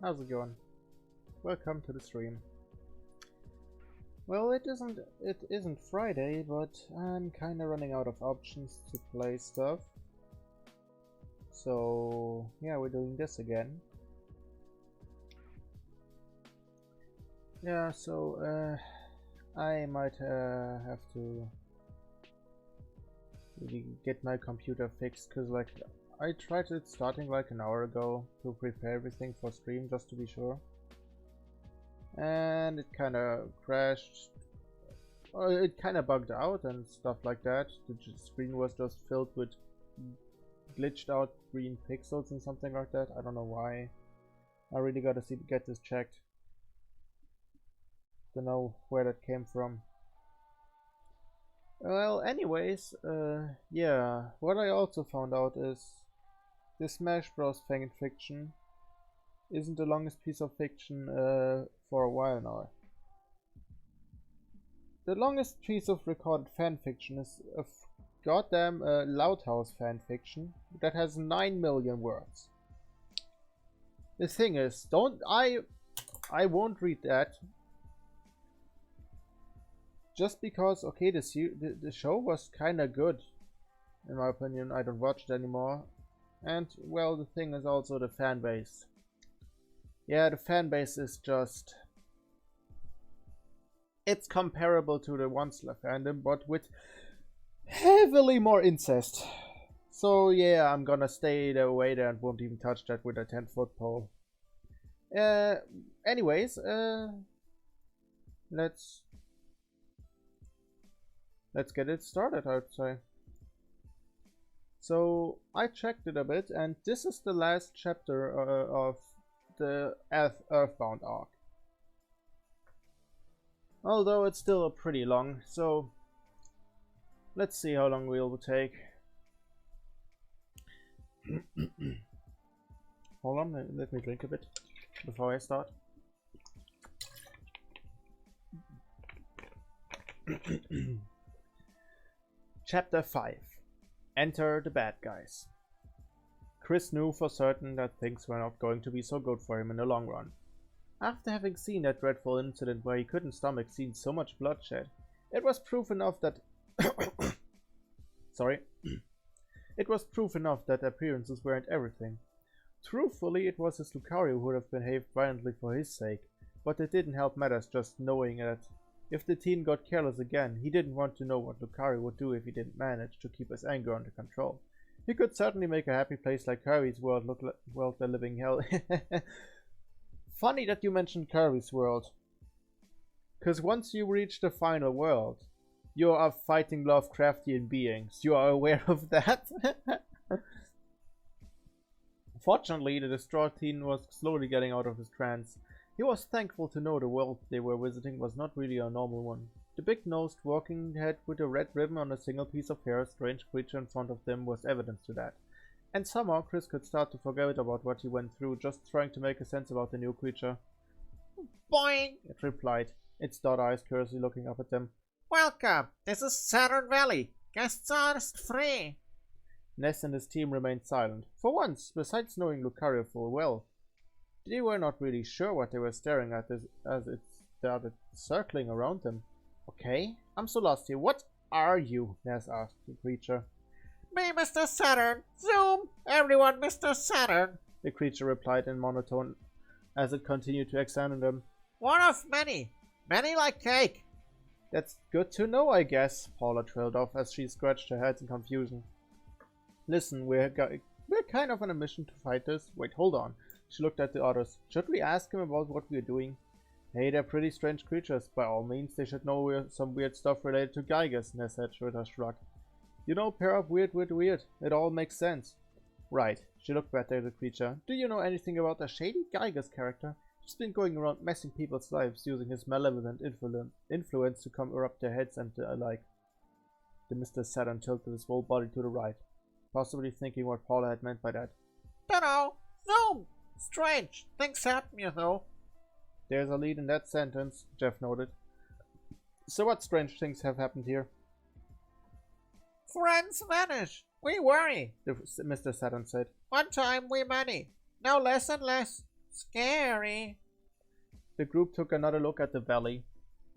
how's it going? Welcome to the stream. Well, it isn't Friday, but I'm kinda running out of options to play stuff. So yeah, we're doing this again. Yeah, so I might have to really get my computer fixed, cause like I tried it starting like an hour ago to prepare everything for stream just to be sure. And it kind of crashed, or it kind of bugged out and stuff like that. The screen was just filled with glitched out green pixels and something like that. I don't know why. I really gotta get this checked. Don't know where that came from. Well, anyways, yeah, what I also found out is this Smash Bros. Fanfiction isn't the longest piece of fiction for a while now. The longest piece of recorded fanfiction is a goddamn Loud House fanfiction that has 9 million words. The thing is, I won't read that. Just because, okay, the show was kinda good, in my opinion. I don't watch it anymore. And, well, the thing is also the fan base. Yeah, the fan base is just... It's comparable to the Once fandom, but with heavily more incest. So yeah, I'm gonna stay away there and won't even touch that with a 10-foot pole. Anyways, let's get it started, I would say. So I checked it a bit, and this is the last chapter of the Earthbound arc. Although it's still pretty long, so let's see how long we'll take. Hold on, let me drink a bit before I start. Chapter 5. Enter the bad guys. Chris knew for certain that things were not going to be so good for him in the long run. After having seen that dreadful incident where he couldn't stomach seeing so much bloodshed, it was proof enough that it was proof enough that appearances weren't everything. Truthfully, it was his Lucario who would have behaved violently for his sake, but it didn't help matters just knowing that if the teen got careless again, he didn't want to know what Lucario would do if he didn't manage to keep his anger under control. He could certainly make a happy place like Kirby's world look like the living hell. Funny that you mentioned Kirby's world. Cause once you reach the final world, you are fighting Lovecraftian beings. You are aware of that? Fortunately, the distraught teen was slowly getting out of his trance. He was thankful to know the world they were visiting was not really a normal one. The big-nosed walking head with a red ribbon on a single piece of hair, strange creature in front of them, was evidence to that. And somehow Chris could start to forget about what he went through, just trying to make a sense about the new creature. Boing! It replied, its dot eyes curiously looking up at them. Welcome! This is Saturn Valley. Guests are free. Ness and his team remained silent. For once, besides knowing Lucario full well, they were not really sure what they were staring at as it started circling around them. Okay, I'm so lost here. What are you? Ness asked the creature. Me, Mr. Saturn. Zoom! Everyone, Mr. Saturn. The creature replied in monotone as it continued to examine them. One of many. Many like cake. That's good to know, I guess, Paula trailed off as she scratched her head in confusion. Listen, we're kind of on a mission to fight this. Wait, hold on. She looked at the others. Should we ask him about what we're doing? Hey, they're pretty strange creatures. By all means, they should know some weird stuff related to Geiger's, Ness said with a shrug. You know, pair up weird with weird. It all makes sense. Right. She looked back at the creature. Do you know anything about a shady Geiger's character? He's been going around messing people's lives, using his malevolent influence to come erupt their heads and the like. The Mr. Saturn tilted his whole body to the right, possibly thinking what Paula had meant by that. Dunno. Zoom! Strange. Things happen, you know. There's a lead in that sentence, Jeff noted. So what strange things have happened here? Friends vanish. We worry. Mr. Saturn said. One time we many. Now less and less. Scary. The group took another look at the valley.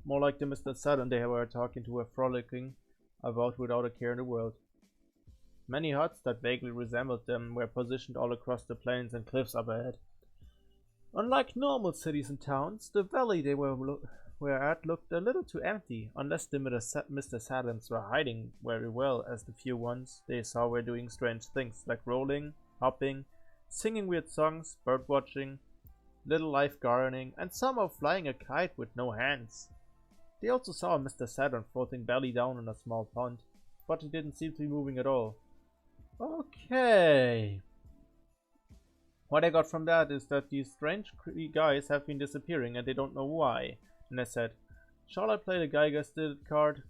More like the Mr. Saturn they were talking to were frolicking about without a care in the world. Many huts that vaguely resembled them were positioned all across the plains and cliffs up ahead. Unlike normal cities and towns, the valley they were at looked a little too empty, unless the Mr. Saturns were hiding very well, as the few ones they saw were doing strange things, like rolling, hopping, singing weird songs, bird watching, little life gardening, and somehow flying a kite with no hands. They also saw Mr. Saturn floating belly down in a small pond, but he didn't seem to be moving at all. Okay. What I got from that is that these strange guys have been disappearing and they don't know why. Ness said, "Shall I play the Geiger still card?"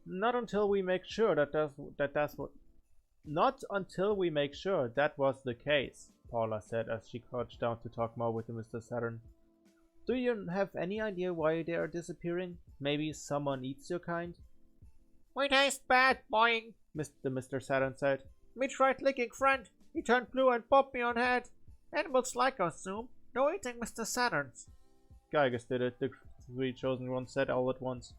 Not until we make sure that was the case, Paula said as she crouched down to talk more with Mr. Saturn. "Do you have any idea why they are disappearing? Maybe someone eats your kind?" "We taste bad, boing," Mr. Saturn said. "Me tried licking friend. He turned blue and popped me on head. Animals like us, Zoom. No eating Mr. Saturns." Geiger did it, the three chosen ones said all at once.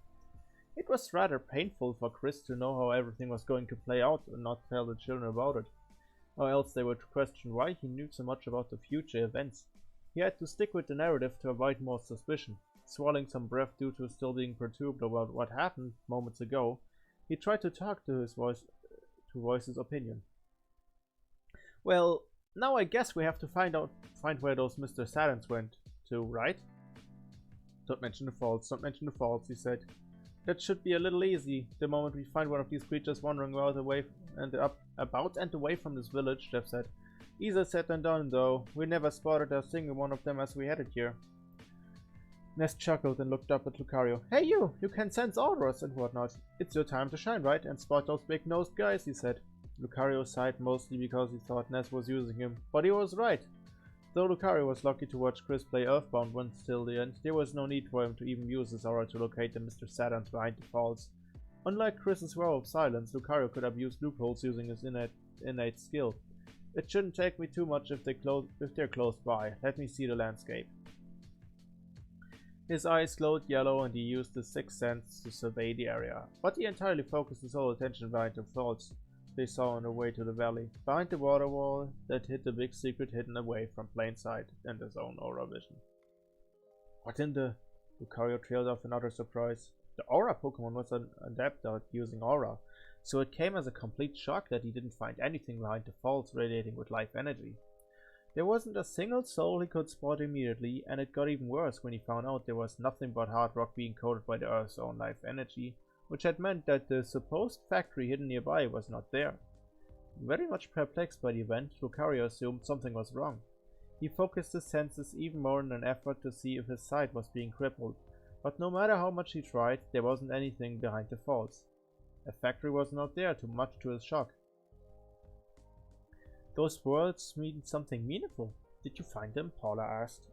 It was rather painful for Chris to know how everything was going to play out and not tell the children about it. Or else they would question why he knew so much about the future events. He had to stick with the narrative to avoid more suspicion. Swallowing some breath due to still being perturbed about what happened moments ago, he tried to talk to voice his opinion. "Well, now I guess we have to find where those Mr. Saturns went to, right?" Don't mention the faults, he said. "That should be a little easy, the moment we find one of these creatures wandering about and away from this village," Jeff said. "Easier said than done, though. We never spotted a single one of them as we headed here." Ness chuckled and looked up at Lucario. "Hey you can sense auras and whatnot. It's your time to shine, right? And spot those big-nosed guys," he said. Lucario sighed, mostly because he thought Ness was using him, but he was right. Though Lucario was lucky to watch Chris play Earthbound once till the end, there was no need for him to even use his aura to locate the Mr. Saturns behind the falls. Unlike Chris's Row of Silence, Lucario could have used loopholes using his innate skill. "It shouldn't take me too much if they're close by. Let me see the landscape." His eyes glowed yellow and he used his sixth sense to survey the area, but he entirely focused his whole attention behind the falls they saw on their way to the valley, behind the water wall that hid the big secret hidden away from plain sight and his own aura vision. "What in the—" Lucario trailed off in utter surprise. The aura Pokemon was an adept at using aura, so it came as a complete shock that he didn't find anything behind the falls radiating with life energy. There wasn't a single soul he could spot immediately, and it got even worse when he found out there was nothing but hard rock being coated by the Earth's own life energy, which had meant that the supposed factory hidden nearby was not there. Very much perplexed by the event, Lucario assumed something was wrong. He focused his senses even more in an effort to see if his sight was being crippled, but no matter how much he tried, there wasn't anything behind the falls. A factory was not there, too much to his shock. "Those words mean something meaningful. Did you find them?" Paula asked.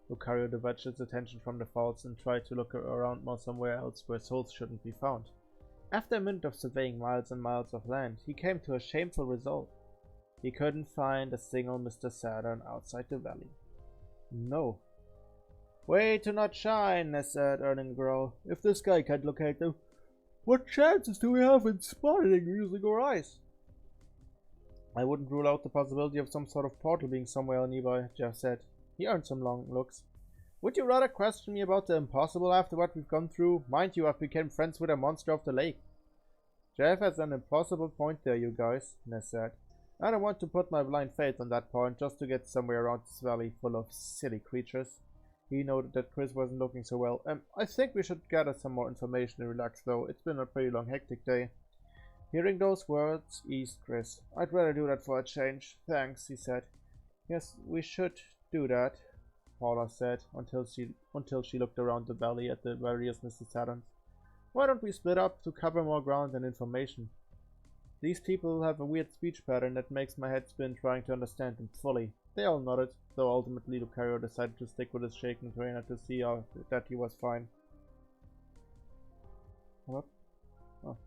Lucario diverged his attention from the falls and tried to look around more somewhere else where souls shouldn't be found. After a minute of surveying miles and miles of land, he came to a shameful result. He couldn't find a single Mr. Saturn outside the valley. No. "Way to not shine," Ness said, earning a growl. "If this guy can't locate them, what chances do we have in spotting using our eyes?" "I wouldn't rule out the possibility of some sort of portal being somewhere nearby," Jeff said. He earned some long looks. "Would you rather question me about the impossible after what we've gone through? Mind you, I've become friends with a monster of the lake." "Jeff has an impossible point there, you guys," Ness said. "I don't want to put my blind faith on that point just to get somewhere around this valley full of silly creatures." He noted that Chris wasn't looking so well. I think we should gather some more information and relax though. It's been a pretty long hectic day." Hearing those words eased Chris. "I'd rather do that for a change. Thanks," he said. "Yes, we should do that," Paula said, until she looked around the valley at the various Mr. Saturns. "Why don't we split up to cover more ground and information? These people have a weird speech pattern that makes my head spin trying to understand them fully." They all nodded, though ultimately Lucario decided to stick with his shaken trainer to see that he was fine. What? Oh.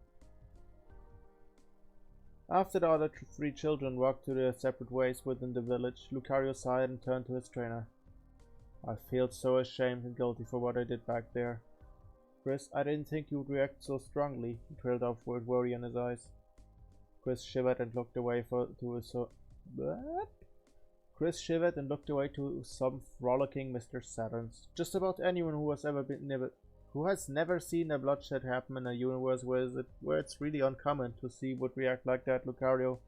After the other three children walked to their separate ways within the village, Lucario sighed and turned to his trainer. I feel so ashamed and guilty for what I did back there. Chris, I didn't think you would react so strongly, he trailed off with worry in his eyes. Chris shivered and looked away to some frolicking Mr. Saturns. Just about anyone who has never seen a bloodshed happen in a universe where it's really uncommon to see would react like that, Lucario.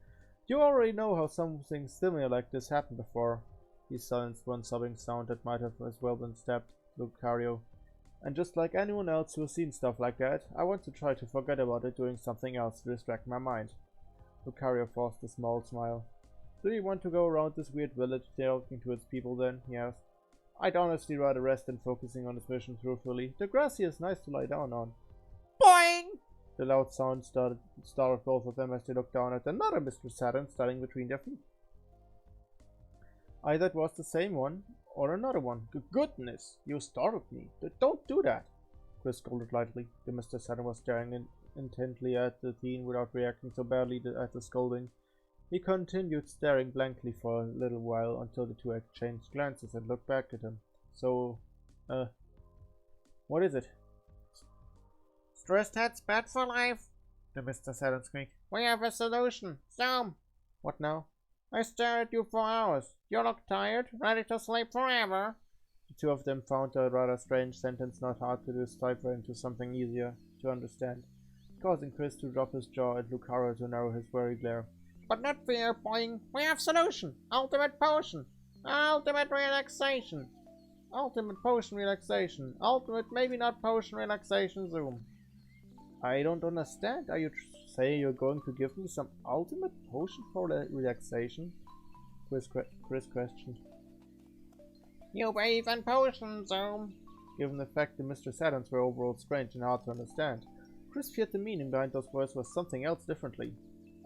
You already know how something similar like this happened before. He silenced one sobbing sound that might have as well been stabbed Lucario. And just like anyone else who's seen stuff like that, I want to try to forget about it doing something else to distract my mind. Lucario forced a small smile. Do you want to go around this weird village talking to its people then? He asked. I'd honestly rather rest than focusing on this mission truthfully. The grass here is nice to lie down on. Boing! The loud sound startled both of them as they looked down at another Mr. Saturn standing between their feet. Either it was the same one or another one. Goodness, you startled me. Don't do that. Chris scolded lightly. The Mr. Saturn was staring intently at the teen without reacting so badly at the scolding. He continued staring blankly for a little while until the two exchanged glances and looked back at him. So, what is it? Stressed head's bad for life, the Mr. Saturn squeaked. We have a solution. Zoom! What now? I stare at you for hours. You look tired, ready to sleep forever. The two of them found a rather strange sentence not hard to decipher into something easier to understand, causing Chris to drop his jaw and Lucario to narrow his worried glare. But not fear, boing. We have solution. Ultimate potion. Ultimate relaxation. Ultimate potion relaxation. Ultimate maybe not potion relaxation, Zoom. I don't understand. Are you saying you're going to give me some ultimate potion for relaxation? Chris questioned. You bathe in potion, Zoom. Given the fact that Mr. Saturns were overall strange and hard to understand, Chris feared the meaning behind those words was something else differently.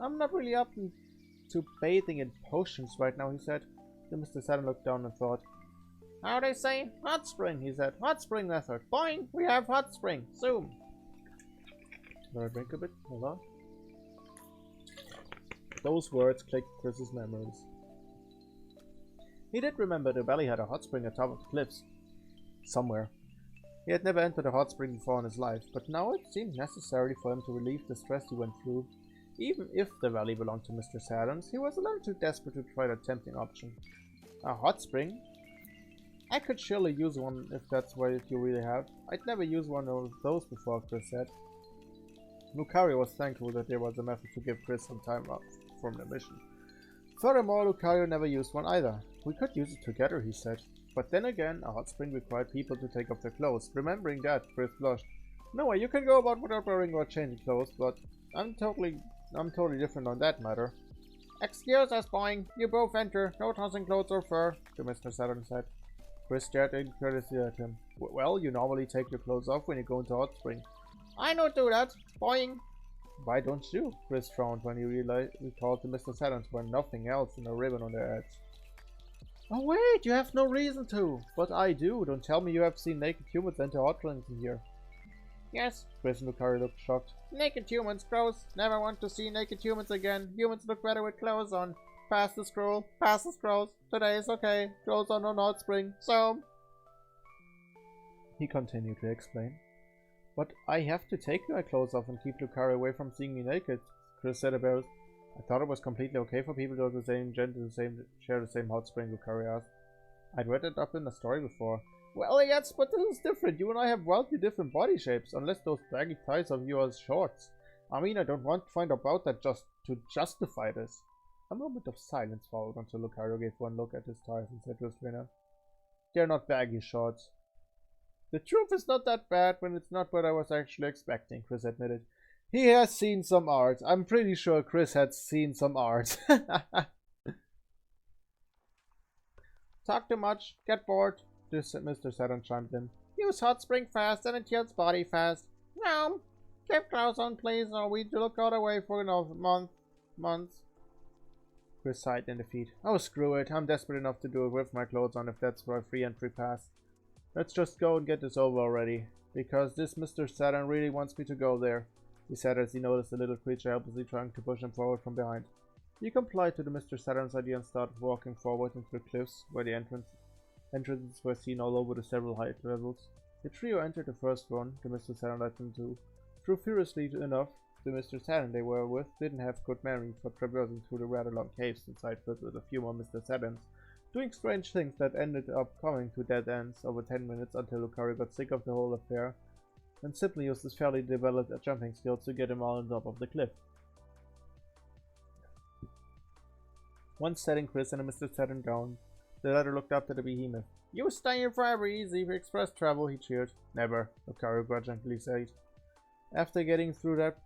I'm not really up to bathing in potions right now, he said. Then Mr. Saturn looked down and thought. How they say? Hot spring, he said. Hot spring method. Boing! We have hot spring. Zoom. Will I drink a bit? Hold on. Those words clicked Chris's memories. He did remember the valley had a hot spring atop of the cliffs. Somewhere. He had never entered a hot spring before in his life, but now it seemed necessary for him to relieve the stress he went through. Even if the valley belonged to Mr. Saturns, he was a little too desperate to try the tempting option. A hot spring? I could surely use one if that's what you really have. I'd never used one of those before, Chris said. Lucario was thankful that there was a method to give Chris some time off from the mission. Furthermore, Lucario never used one either. We could use it together, he said. But then again, a hot spring required people to take off their clothes. Remembering that, Chris blushed. No way, you can go about without wearing or changing clothes, but I'm totally different on that matter. Excuse us, boing. You both enter. No tossing clothes or fur, the Mr. Saturn said. Chris stared incredulously at him. Well, you normally take your clothes off when you go into hot spring. I don't do that, boing. Why don't you? Chris frowned when he recalled the Mr. Saturns were nothing else than a ribbon on their heads. Oh wait, you have no reason to. But I do. Don't tell me you have seen naked humans enter hot springs in here. Yes. Chris and Lucario looked shocked. Naked humans, gross. Never want to see naked humans again. Humans look better with clothes on. Pass the scroll. Pass the scrolls. Today is okay. Clothes on hot spring. So. He continued to explain. But I have to take my clothes off and keep Lucario away from seeing me naked, Chris said embarrassed. I thought it was completely okay for people to have the same gender to share the same hot spring, Lucario asked. I'd read it up in a story before. Well, yes, but this is different. You and I have wildly different body shapes, unless those baggy ties of yours shorts. I mean, I don't want to find about that just to justify this. A moment of silence followed until Lucario gave one look at his ties and said to his trainer, They're not baggy shorts. The truth is not that bad when it's not what I was actually expecting, Chris admitted. He has seen some art. I'm pretty sure Chris had seen some art. Talk too much. Get bored. Mr. Saturn chimed in. Use hot spring fast and it heals body fast. No. Keep clothes on, please, or we look all the way for another months. Chris sighed in defeat. Oh, screw it. I'm desperate enough to do it with my clothes on if that's for a free entry pass. Let's just go and get this over already. Because this Mr. Saturn really wants me to go there. he said as he noticed the little creature helplessly trying to push him forward from behind. He complied to the Mr. Saturn's idea and started walking forward into the cliffs, where the entrances were seen all over the several height levels. The trio entered the first one, the Mr. Saturn led them to. Through furiously enough, the Mr. Saturn they were with didn't have good memory for traversing through the rather long caves inside filled with a few more Mr. Saturns, doing strange things that ended up coming to dead ends over 10 minutes until Lucario got sick of the whole affair and simply used his fairly developed jumping skills to get him all on top of the cliff. Once setting Chris and Mr. Saturn down, the latter looked up to the behemoth. "You stay here forever easy for express travel," he cheered. "Never," Lucario grudgingly said. After getting through that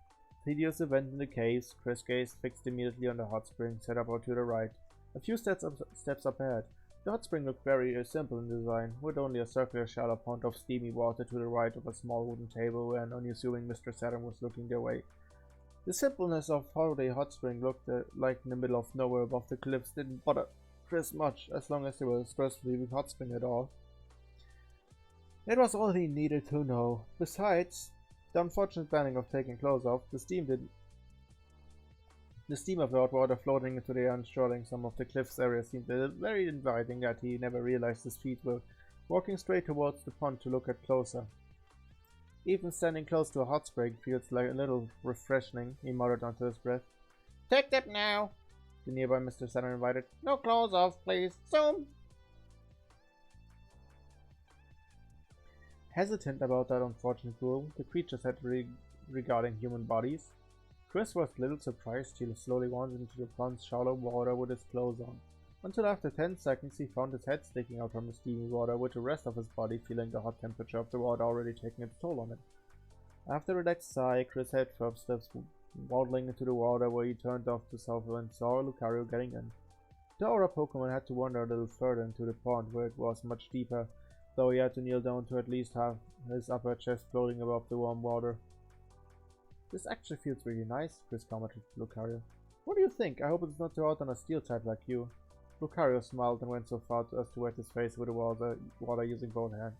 tedious event in the caves, Chris' gaze fixed immediately on the hot spring set up to the right, a few steps up ahead. The hot spring looked very simple in design, with only a circular shallow pond of steamy water to the right of a small wooden table and unassuming Mr. Saturn was looking their way. The simpleness of how the hot spring looked like in the middle of nowhere above the cliffs didn't bother Chris much, as long as they were supposed to leave hot spring at all. It was all he needed to know. Besides the unfortunate banning of taking clothes off, the steam of the hot water floating into the air and shrouding some of the cliffs area seemed very inviting that he never realized his feet were walking straight towards the pond to look at closer. "Even standing close to a hot spring feels like a little refreshing," he muttered under his breath. "Take that now," the nearby Mr. Saturn invited. "No clothes off, please. Zoom." Hesitant about that unfortunate rule, the creature said regarding human bodies. Chris was a little surprised. He slowly wandered into the pond's shallow water with his clothes on, until after 10 seconds he found his head sticking out from the steamy water, with the rest of his body feeling the hot temperature of the water already taking its toll on him. After a relaxed sigh, Chris head first steps waddling into the water, where he turned off to south and saw Lucario getting in. The Aura Pokemon had to wander a little further into the pond, where it was much deeper, though he had to kneel down to at least have his upper chest floating above the warm water. "This actually feels really nice," Chris commented to Lucario. "What do you think? I hope it's not too hot on a steel type like you." Lucario smiled and went so far as to wet his face with the water using both hands.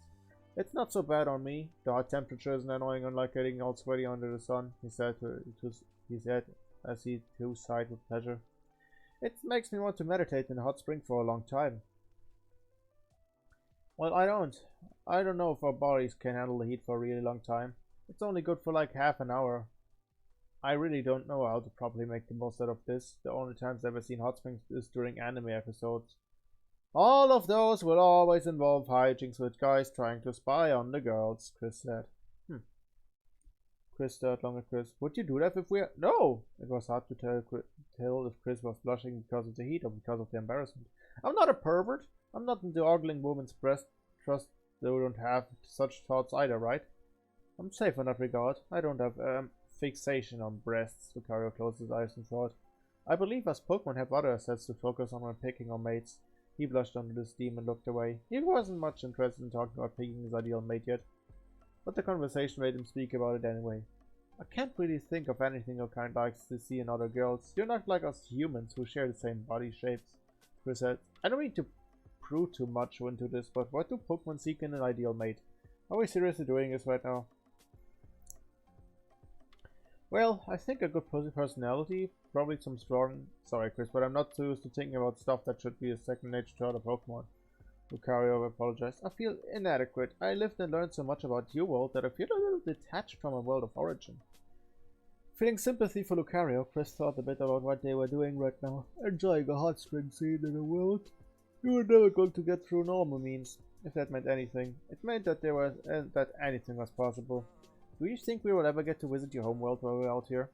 "It's not so bad on me. The hot temperature isn't annoying, unlike getting all sweaty under the sun," he said as he too sighed with pleasure. "It makes me want to meditate in a hot spring for a long time." "Well, I don't know if our bodies can handle the heat for a really long time. It's only good for like half an hour. I really don't know how to properly make the most out of this. The only times I've ever seen hot springs is during anime episodes. All of those will always involve hijinks with guys trying to spy on the girls," Chris said. Chris stared long at Chris. "Would you do that if we're—" "No!" It was hard to tell if Chris was blushing because of the heat or because of the embarrassment. "I'm not a pervert. I'm not into ogling woman's breast. Trust they don't have such thoughts either, right? I'm safe in that regard. I don't have, fixation on breasts." Lucario closed his eyes and thought. "I believe us Pokemon have other assets to focus on when picking our mates." He blushed under the steam and looked away. He wasn't much interested in talking about picking his ideal mate yet, but the conversation made him speak about it anyway. "I can't really think of anything your kind likes to see in other girls. You're not like us humans who share the same body shapes," Chris said. "I don't mean to prove too much into this, but what do Pokemon seek in an ideal mate? Are we seriously doing this right now?" "Well, I think a good personality, probably some strong—" "Sorry, Chris, but I'm not too used to thinking about stuff that should be a second nature to other Pokemon." Lucario apologized. "I feel inadequate. I lived and learned so much about your world that I feel a little detached from a world of origin." Feeling sympathy for Lucario, Chris thought a bit about what they were doing right now, enjoying a hot spring scene in a world you were never going to get through normal means. If that meant anything, it meant that that anything was possible. "Do you think we will ever get to visit your homeworld while we're out here?"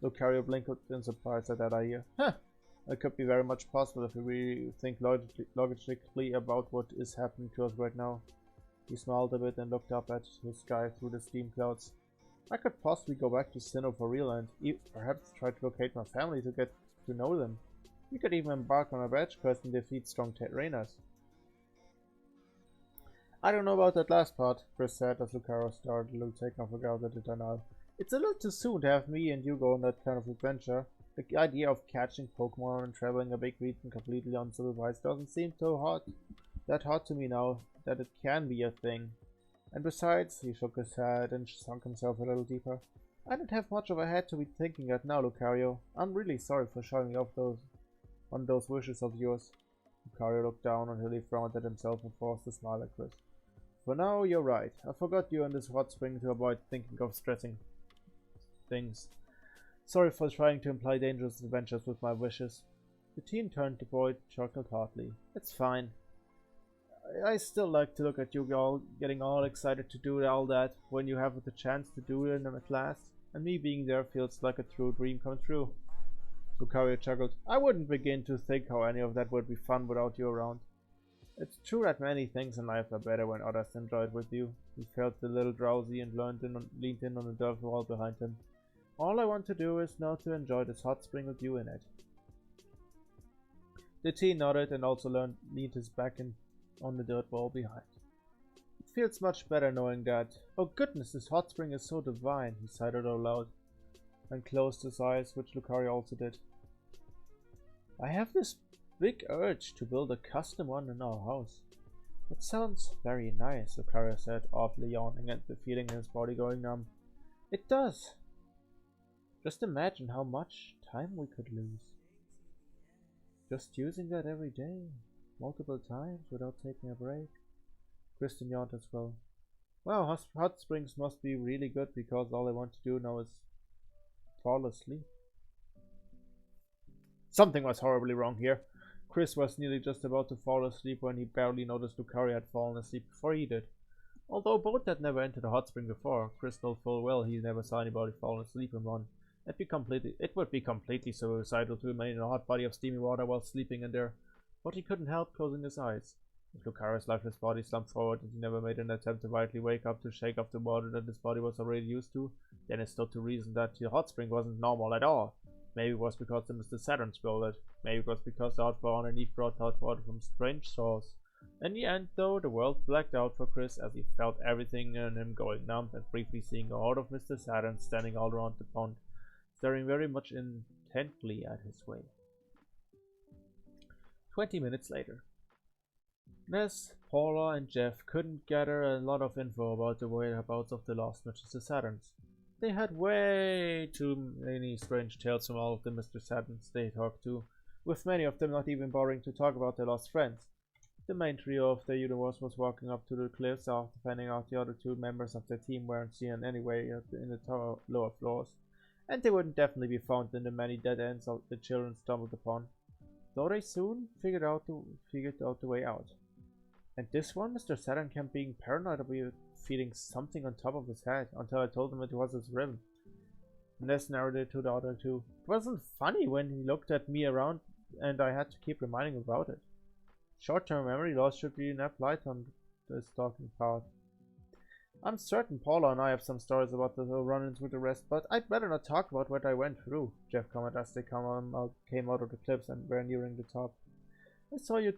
Lucario blinked in surprise at that idea. "Huh! It could be very much possible if we really think logically about what is happening to us right now." He smiled a bit and looked up at the sky through the steam clouds. "I could possibly go back to Sinnoh for real and perhaps try to locate my family to get to know them. We could even embark on a badge quest and defeat strong trainers." "I don't know about that last part," Chris said as Lucario started a little taken off guard at the tunnel. "It's a little too soon to have me and you go on that kind of adventure. The idea of catching Pokemon and traveling a big region completely unsupervised doesn't seem that hot to me now that it can be a thing. And besides," he shook his head and sunk himself a little deeper, I don't have much of a head to be thinking that now, Lucario. I'm really sorry for showing off on those wishes of yours. Lucario looked down until he frowned at himself and forced a smile at Chris. For now, you're right. I forgot you in this hot spring to avoid thinking of stressing things. Sorry for trying to imply dangerous adventures with my wishes. The teen turned to the boy, chuckled heartily. It's fine. I still like to look at you all getting all excited to do all that when you have the chance to do it at last, and me being there feels like a true dream come true. Lucario chuckled. I wouldn't begin to think how any of that would be fun without you around. It's true that many things in life are better when others enjoy it with you. He felt a little drowsy and leaned in on the dirt wall behind him. All I want to do is now to enjoy this hot spring with you in it. The teen nodded and also leaned his back on the dirt wall behind. It feels much better knowing that. Oh goodness, this hot spring is so divine, he sighed out loud, and closed his eyes, which Lucario also did. I have this big urge to build a custom one in our house. It sounds very nice, Lucario said, awfully yawning and feeling his body going numb. It does. Just imagine how much time we could lose. Just using that every day, multiple times without taking a break. Kristen yawned as well. Wow, hot springs must be really good because all I want to do now is fall asleep. Something was horribly wrong here. Chris was nearly just about to fall asleep when he barely noticed Lucario had fallen asleep before he did. Although both had never entered a hot spring before, Chris knew full well he never saw anybody fall asleep in one. It would be completely suicidal to remain in a hot body of steamy water while sleeping in there, but he couldn't help closing his eyes. If Lucario's lifeless body slumped forward and he never made an attempt to vitally wake up to shake off the water that his body was already used to, then it stood to reason that the hot spring wasn't normal at all. Maybe it was because the Mr. Saturn spilled it. Maybe it was because the hot bar underneath brought hot water from strange source. In the end, though, the world blacked out for Chris as he felt everything in him going numb and briefly seeing a horde of Mr. Saturn standing all around the pond, staring very much intently at his way. 20 minutes later. Ness, Paula, and Jeff couldn't gather a lot of info about the whereabouts of the lost Mr. Saturns. They had way too many strange tales from all of the Mr. Saturns they talked to, with many of them not even bothering to talk about their lost friends. The main trio of their universe was walking up to the cliffs after finding out the other two members of their team weren't seen anywhere in the lower floors, and they wouldn't definitely be found in the many dead ends the children stumbled upon, though they soon figured out the way out. And this one, Mr. Saturn kept being paranoid about feeling something on top of his head until I told him it was his rib. Ness narrated to the other two. It wasn't funny when he looked at me around and I had to keep reminding him about it. Short-term memory loss should be enough light on this talking path. I'm certain Paula and I have some stories about the run-ins with the rest, but I'd better not talk about what I went through, Jeff commented as they came out of the cliffs and were nearing the top. I saw you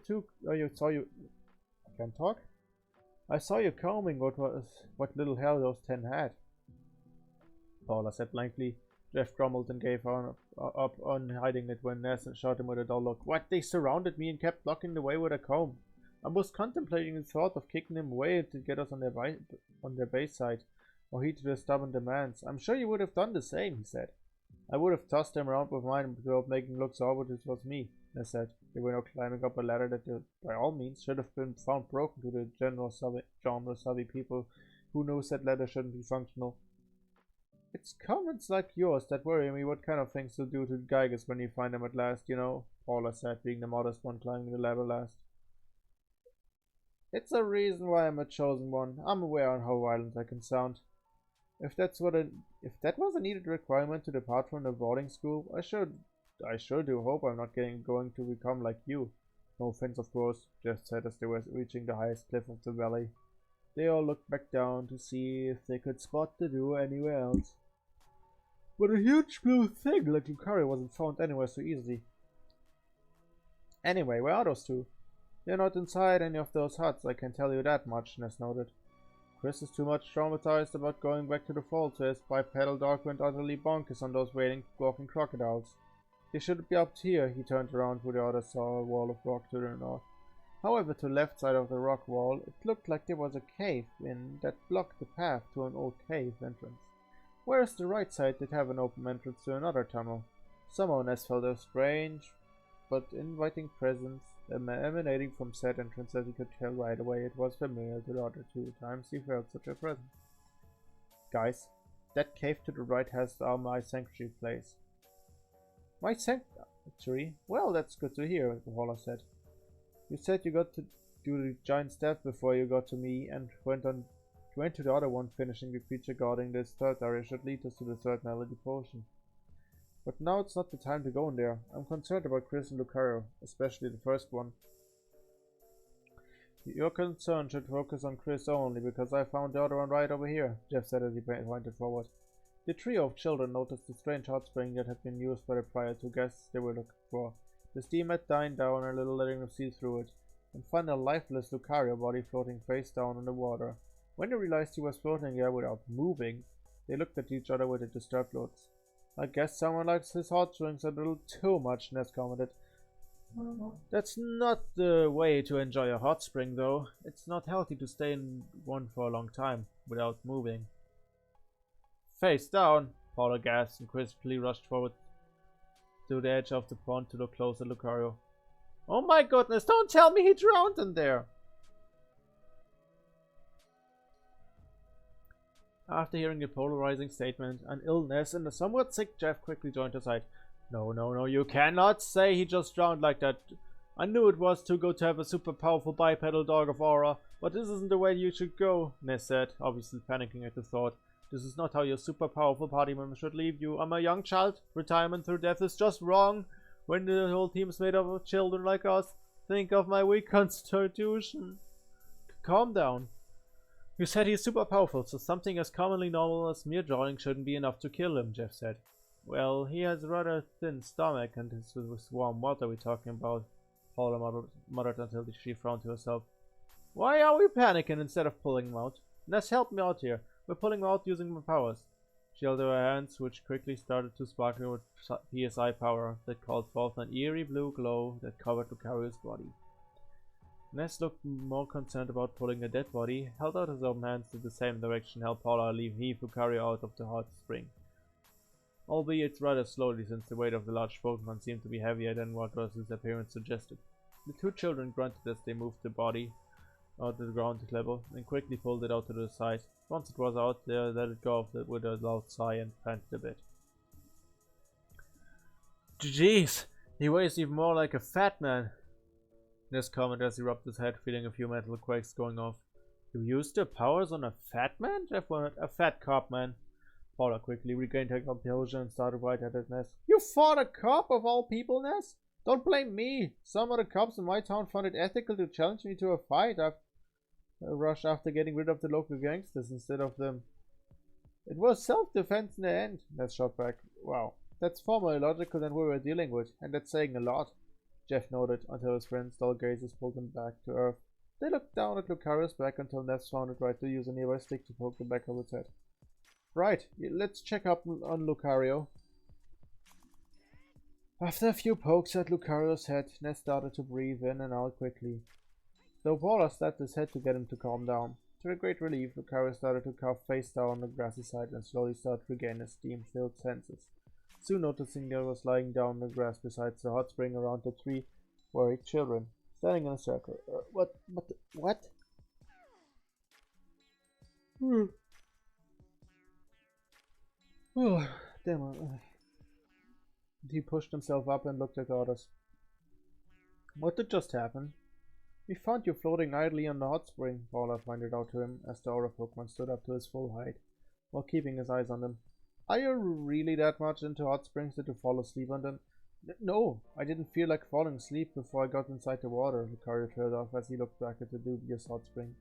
I can't talk? I saw you combing what little hair those 10 had. Paula said blankly. Jeff grumbled and gave up on hiding it when Ness shot him with a dull look. What? They surrounded me and kept blocking the way with a comb. I was contemplating the thought of kicking them away to get us on their base side, or heed their stubborn demands. I'm sure you would have done the same, he said. I would have tossed them around with mine without making look so obvious it was me, Ness said. They were now climbing up a ladder that, by all means, should have been found broken to the genre savvy people who knows that ladder shouldn't be functional. It's comments like yours that worry me what kind of things to do to Geiges when you find them at last, you know, Paula said, being the modest one climbing the ladder last. It's a reason why I'm a chosen one. I'm aware of how violent I can sound. If that was a needed requirement to depart from the boarding school, I sure do hope I'm not going to become like you. No offense, of course, Jeff said as they were reaching the highest cliff of the valley. They all looked back down to see if they could spot the duo anywhere else. But a huge blue thing like Lucario wasn't found anywhere so easily. Anyway, where are those two? They're not inside any of those huts, I can tell you that much, Ness noted. Chris is too much traumatized about going back to the fold, so his bipedal dog went utterly bonkers on those walking crocodiles. They should be up here, he turned around where the others saw a wall of rock to the north. However, to the left side of the rock wall, it looked like there was a cave in that blocked the path to an old cave entrance. Whereas the right side did have an open entrance to another tunnel. Somehow Ness felt a strange but inviting presence emanating from said entrance, as he could tell right away it was familiar to the other 2 times he felt such a presence. Guys, that cave to the right has my sanctuary place. My sanctuary? Well, that's good to hear, Paula said. You said you got to do the giant step before you got to me and went to the other one, finishing the creature guarding this third area should lead us to the third melody potion. But now it's not the time to go in there. I'm concerned about Chris and Lucario, especially the first one. Your concern should focus on Chris only, because I found the other one right over here, Jeff said as he pointed forward. The trio of children noticed the strange hot spring that had been used by the prior 2 guests they were looking for. The steam had died down a little, letting them see through it, and found a lifeless Lucario body floating face down in the water. When they realized he was floating there without moving, they looked at each other with a disturbed looks. I guess someone likes his hot springs a little too much, Ness commented. That's not the way to enjoy a hot spring, though. It's not healthy to stay in one for a long time without moving. Face down, Paula gasped and crisply rushed forward to the edge of the pond to look close at Lucario. Oh my goodness, don't tell me he drowned in there! After hearing the polarizing statement, an illness and a somewhat sick Jeff quickly joined her side. No, you cannot say he just drowned like that. I knew it was too good to have a super powerful bipedal dog of aura, but this isn't the way you should go, Ness said, obviously panicking at the thought. This is not how your super powerful party member should leave you. I'm a young child. Retirement through death is just wrong. When the whole team's made up of children like us, think of my weak constitution. Calm down. You said he's super powerful, so something as commonly normal as mere drowning shouldn't be enough to kill him, Jeff said. Well, he has a rather thin stomach, and this was warm water we're talking about, Paula muttered until she frowned to herself. Why are we panicking instead of pulling him out? Ness, help me out here. We're pulling him out using my powers. She held her hands, which quickly started to sparkle with PSI power that called forth an eerie blue glow that covered Lucario's body. Ness looked more concerned about pulling a dead body, held out his own hands in the same direction, helped Paula heave Lucario out of the hot spring. Albeit rather slowly, since the weight of the large Pokemon seemed to be heavier than what his appearance suggested. The 2 children grunted as they moved the body out to the ground level and quickly pulled it out to the side. Once it was out, they let it go with a loud sigh and panted a bit. Jeez, he weighs even more like a fat man, Ness commented as he rubbed his head, feeling a few mental quakes going off. You used your powers on a fat man? Jeff wanted. A fat cop man. Paula quickly regained her composure and started right at Ness. You fought a cop of all people, Ness? Don't blame me. Some of the cops in my town found it ethical to challenge me to a fight. I've rushed after getting rid of the local gangsters instead of them. It was self-defense in the end, Ness shot back. Wow, that's far more illogical than we were dealing with, and that's saying a lot. Jeff nodded until his friend's dull gazes pulled him back to earth. They looked down at Lucario's back until Ness found it right to use a nearby stick to poke the back of its head. Right, let's check up on Lucario. After a few pokes at Lucario's head, Ness started to breathe in and out quickly, though Paula slapped his head to get him to calm down. To their great relief, Lucario started to cough face down on the grassy side and slowly started to regain his steam-filled senses. Soon noticing there was lying down in the grass beside the hot spring around the 3 worried children, standing in a circle. What? Oh, damn it. He pushed himself up and looked at the others. What did just happen? We found you floating idly on the hot spring, Paula pointed out to him as the aura Pokemon stood up to his full height, while keeping his eyes on them. Are you really that much into hot springs that you fall asleep on them? No, I didn't feel like falling asleep before I got inside the water, Lucario trailed off as he looked back at the dubious hot spring.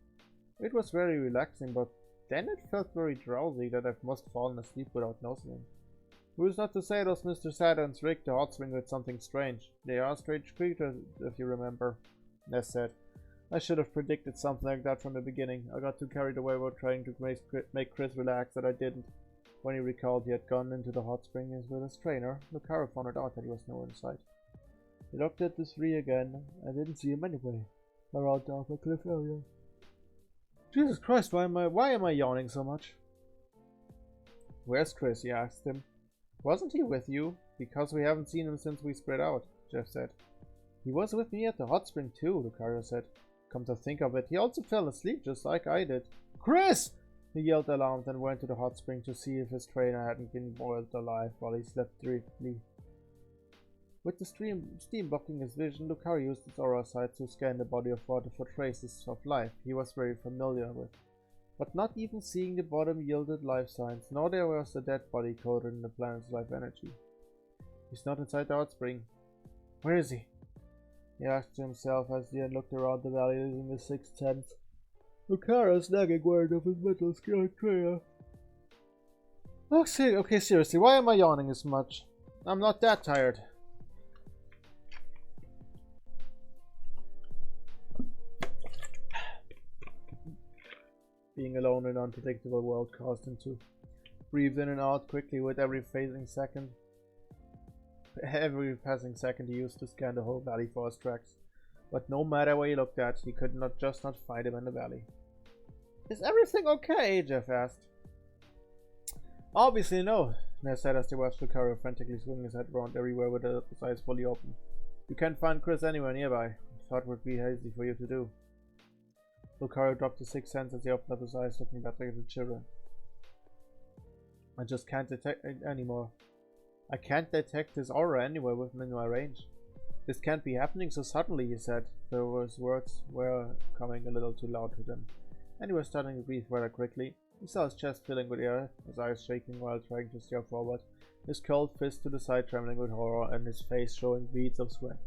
It was very relaxing, but then it felt very drowsy that I must have fallen asleep without noticing. Who's not to say those Mr. Saturns rigged the hot spring with something strange? They are strange creatures, if you remember, Ness said. I should have predicted something like that from the beginning. I got too carried away about trying to make Chris relax that I didn't. When he recalled he had gone into the hot spring with his trainer, Lucario found out that he was nowhere in sight. He looked at the 3 again. I didn't see him anyway, around the upper cliff area. Jesus Christ, why am I yawning so much? Where's Chris? He asked him. Wasn't he with you? Because we haven't seen him since we spread out, Jeff said. He was with me at the hot spring too, Lucario said. Come to think of it, he also fell asleep just like I did. Chris! He yelled alarmed and went to the hot spring to see if his trainer hadn't been boiled alive while he slept briefly. With the steam blocking his vision, Lucario used his aura sight to scan the body of water for traces of life he was very familiar with. But not even seeing the bottom yielded life signs, nor there was a dead body coated in the planet's life energy. He's not inside the hot spring. Where is he? He asked himself as he had looked around the valley in the sixth sense. Lucario's nagging word of his mental skill trainer. Okay, seriously, why am I yawning as much? I'm not that tired. Being alone in an unpredictable world caused him to breathe in and out quickly with every passing second he used to scan the whole valley for his tracks. But no matter where he looked at, he could not find him in the valley. Is everything okay? Jeff asked. Obviously no, Ness said as they watched Lucario frantically swing his head around everywhere with his eyes fully open. You can't find Chris anywhere nearby. I thought it would be easy for you to do. Lucario dropped his sixth sense as he opened up his eyes, looking back at the children. I just can't detect it anymore. I can't detect his aura anywhere within my range. This can't be happening so suddenly, he said, though his words were coming a little too loud to them. And he was starting to breathe rather quickly. He saw his chest filling with air, his eyes shaking while trying to stare forward, his cold fist to the side trembling with horror, and his face showing beads of sweat.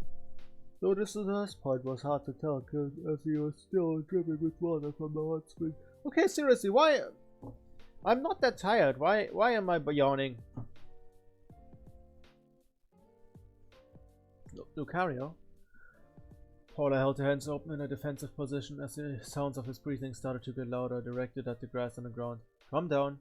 Though this last part was hard to tell, as he was still dripping with water from the hot spring. Okay, seriously, why? I'm not that tired. Why am I yawning? Lucario? Paula held her hands open in a defensive position as the sounds of his breathing started to get louder, directed at the grass on the ground. Calm down.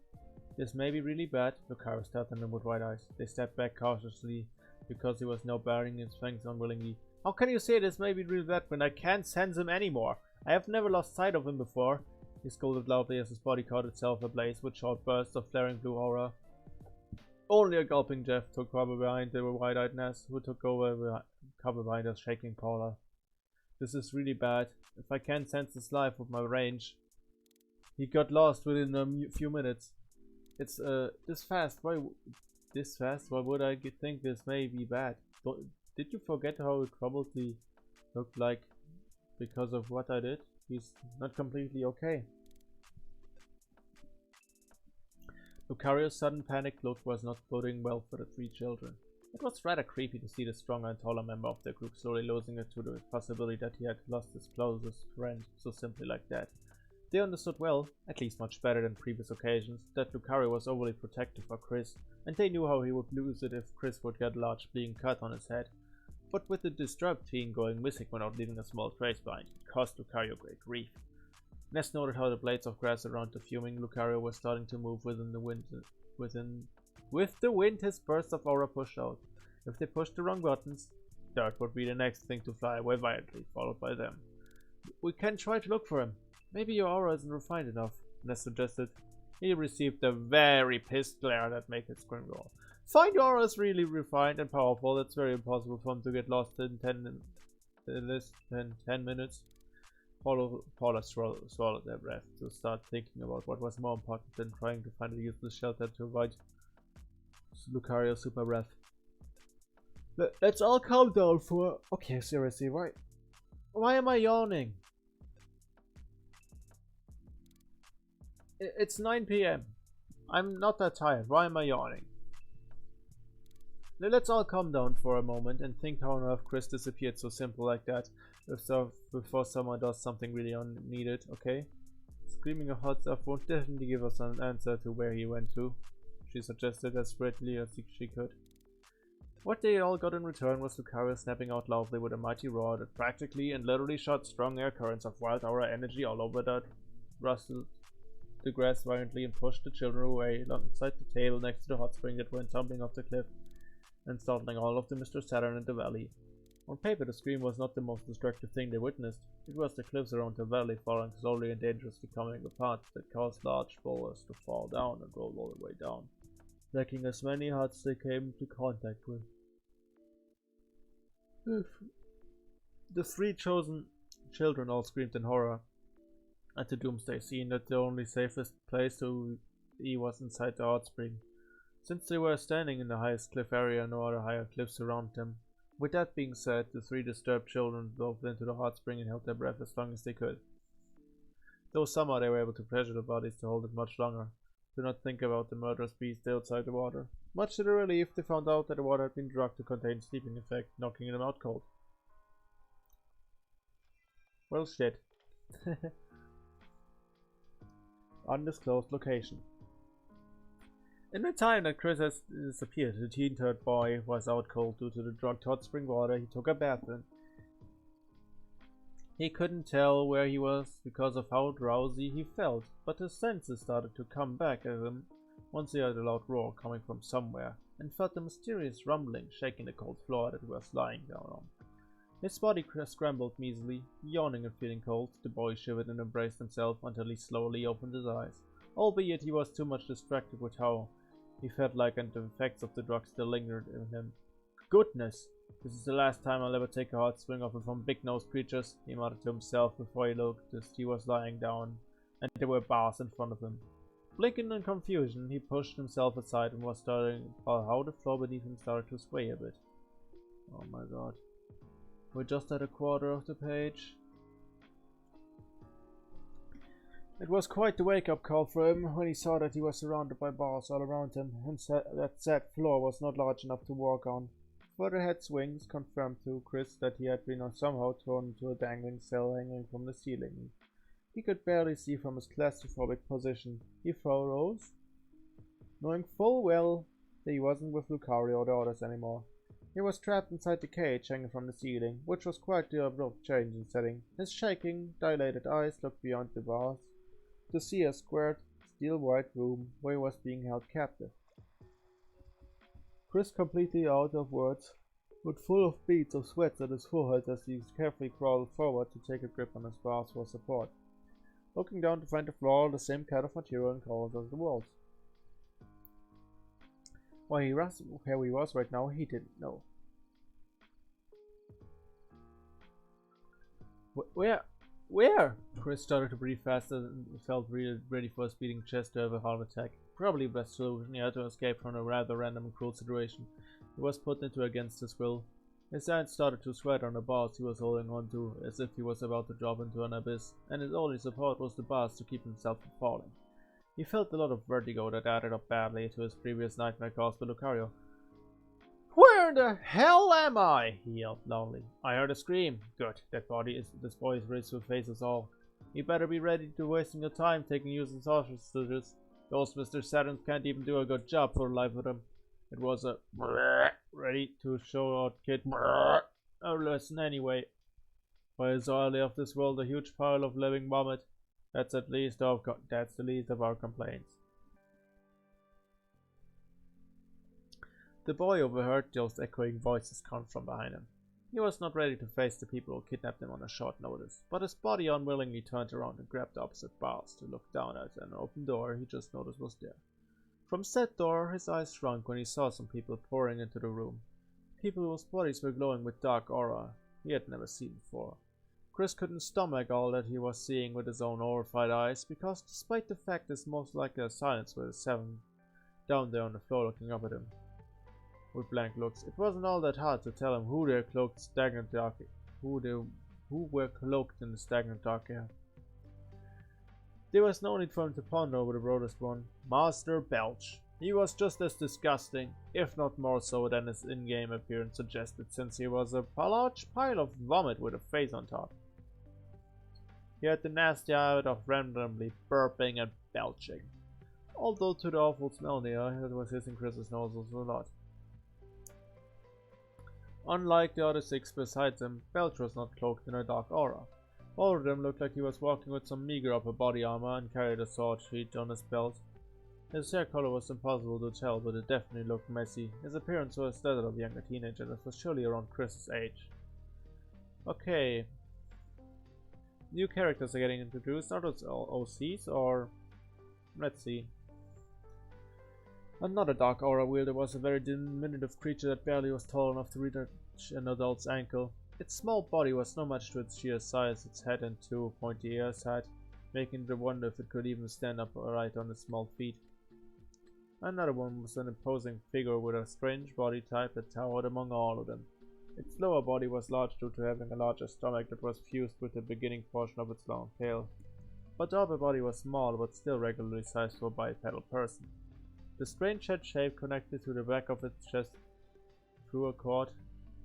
This may be really bad. Lucario stared at them with wide eyes. They stepped back cautiously because he was now baring his fangs unwillingly. How can you say this may be really bad when I can't sense him anymore? I have never lost sight of him before. He scolded loudly as his body caught itself ablaze with short bursts of flaring blue aura. Only a gulping Jeff took cover behind the wide-eyed Ness, who took cover behind us, shaking Paula. This is really bad. If I can't sense his life with my range. He got lost within a few minutes. It's this fast. Why would I think this may be bad? Did you forget how troubled he looked like because of what I did? He's not completely okay. Lucario's sudden panicked look was not boding well for the three children. It was rather creepy to see the stronger and taller member of their group slowly losing it to the possibility that he had lost his closest friend so simply like that. They understood well, at least much better than previous occasions, that Lucario was overly protective for Chris, and they knew how he would lose it if Chris would get a large bleeding cut on his head. But with the disturbed teen going missing without leaving a small trace behind, it caused Lucario great grief. Ness noted how the blades of grass around the fuming Lucario were starting to move with the wind his bursts of aura pushed out. If they pushed the wrong buttons, dirt would be the next thing to fly away violently, followed by them. We can try to look for him. Maybe your aura isn't refined enough, Ness suggested. He received a very pissed glare that made his screen roll. Find your aura is really refined and powerful. It's very impossible for him to get lost in 10 minutes. Paula swallowed their breath to start thinking about what was more important than trying to find a useless shelter to avoid Lucario's super breath. Let's all calm down for... Okay, seriously, why am I yawning? It's 9 PM. I'm not that tired. Why am I yawning? Let's all calm down for a moment and think how on earth Chris disappeared so simple like that before someone does something really unneeded, okay? Screaming a hot stuff won't definitely give us an answer to where he went to, she suggested as swiftly as she could. What they all got in return was Lucario snapping out loudly with a mighty roar that practically and literally shot strong air currents of wild aura energy all over that rustled the grass violently and pushed the children away alongside the table next to the hot spring that went tumbling off the cliff and startling all of the Mr. Saturn in the valley. On paper, the scream was not the most destructive thing they witnessed. It was the cliffs around the valley falling slowly and dangerously coming apart that caused large boulders to fall down and roll all the way down. wrecking as many huts they came into contact with. The three chosen children all screamed in horror at the doomsday scene that the only safest place to be was inside the hot spring, since they were standing in the highest cliff area and no other higher cliffs around them. With that being said, the three disturbed children dove into the hot spring and held their breath as long as they could. Though somehow they were able to pressure the bodies to hold it much longer, to not think about the murderous beast outside the water. Much to their relief, they found out that the water had been drugged to contain sleeping effect, knocking them out cold. Well, shit. Undisclosed location. In the time that Chris has disappeared, the teen-turned boy was out cold due to the drugged hot spring water he took a bath in. He couldn't tell where he was because of how drowsy he felt, but his senses started to come back at him once he heard a loud roar coming from somewhere, and felt a mysterious rumbling shaking the cold floor that he was lying down on. His body scrambled measly. Yawning and feeling cold, the boy shivered and embraced himself until he slowly opened his eyes, albeit he was too much distracted with how he felt like and the effects of the drug still lingered in him. Goodness! This is the last time I'll ever take a hot spring off from big-nosed creatures, he muttered to himself before he looked as he was lying down, and there were bars in front of him. Blinking in confusion, he pushed himself aside and was starting how the floor beneath him started to sway a bit. Oh my god. We're just at a quarter of the page. It was quite the wake-up call for him when he saw that he was surrounded by bars all around him, and that said floor was not large enough to walk on. Further head swings confirmed to Chris that he had been somehow thrown into a dangling cell hanging from the ceiling. He could barely see from his claustrophobic position. He froze, knowing full well that he wasn't with Lucario or the others anymore. He was trapped inside the cage hanging from the ceiling, which was quite the abrupt change in setting. His shaking, dilated eyes looked beyond the bars to see a squared, steel-white room where he was being held captive. Chris, completely out of words, but full of beads of sweat at his forehead as he carefully crawled forward to take a grip on his bars for support, looking down to find the floor the same kind of material and colors as the walls. Where he was right now, he didn't know. Where? Chris started to breathe faster and felt really ready for his beating chest to have a heart attack. Probably the best solution. He had to escape from a rather random and cruel situation he was put into against his will. His hands started to sweat on the bars he was holding on to, as if he was about to drop into an abyss, and his only support was the bars to keep himself from falling. He felt a lot of vertigo that added up badly to his previous nightmare caused by Lucario. "Where the hell am I?" he yelled loudly. "I heard a scream. Good, this boy is ready to face us all. You better be ready to wasting your time taking useless hostages. Those Mr. Saturns can't even do a good job for the life of them." It was a ready to show out kid. Oh, listen anyway. Why is oily of this world a huge pile of living vomit? That's the least of our complaints. The boy overheard those echoing voices come from behind him. He was not ready to face the people who kidnapped him on a short notice, but his body unwillingly turned around and grabbed the opposite bars to look down at an open door he just noticed was there. From said door, his eyes shrunk when he saw some people pouring into the room. People whose bodies were glowing with dark aura he had never seen before. Chris couldn't stomach all that he was seeing with his own horrified eyes, because despite the fact his most likely assailants were the seven down there on the floor looking up at him with blank looks, it wasn't all that hard to tell him who were cloaked in the stagnant dark air. There was no need for him to ponder over the broadest one. Master Belch. He was just as disgusting, if not more so than his in-game appearance suggested, since he was a large pile of vomit with a face on top. He had the nasty habit of randomly burping and belching, although to the awful smell near it was hitting Chris's nostrils a lot. Unlike the other six beside him, Belch was not cloaked in a dark aura. All of them looked like he was walking with some meager upper body armor and carried a sword sheath on his belt. His hair color was impossible to tell, but it definitely looked messy. His appearance was that of a younger teenager that was surely around Chris's age. Okay. New characters are getting introduced. Are those all OCs or... let's see. Another dark aura wielder was a very diminutive creature that barely was tall enough to reach an adult's ankle. Its small body was no match to its sheer size. Its head and two pointy ears had, making it wonder if it could even stand upright on its small feet. Another one was an imposing figure with a strange body type that towered among all of them. Its lower body was large due to having a larger stomach that was fused with the beginning portion of its long tail. But the upper body was small but still regularly sized for a bipedal person. The strange head shape connected to the back of its chest through a cord.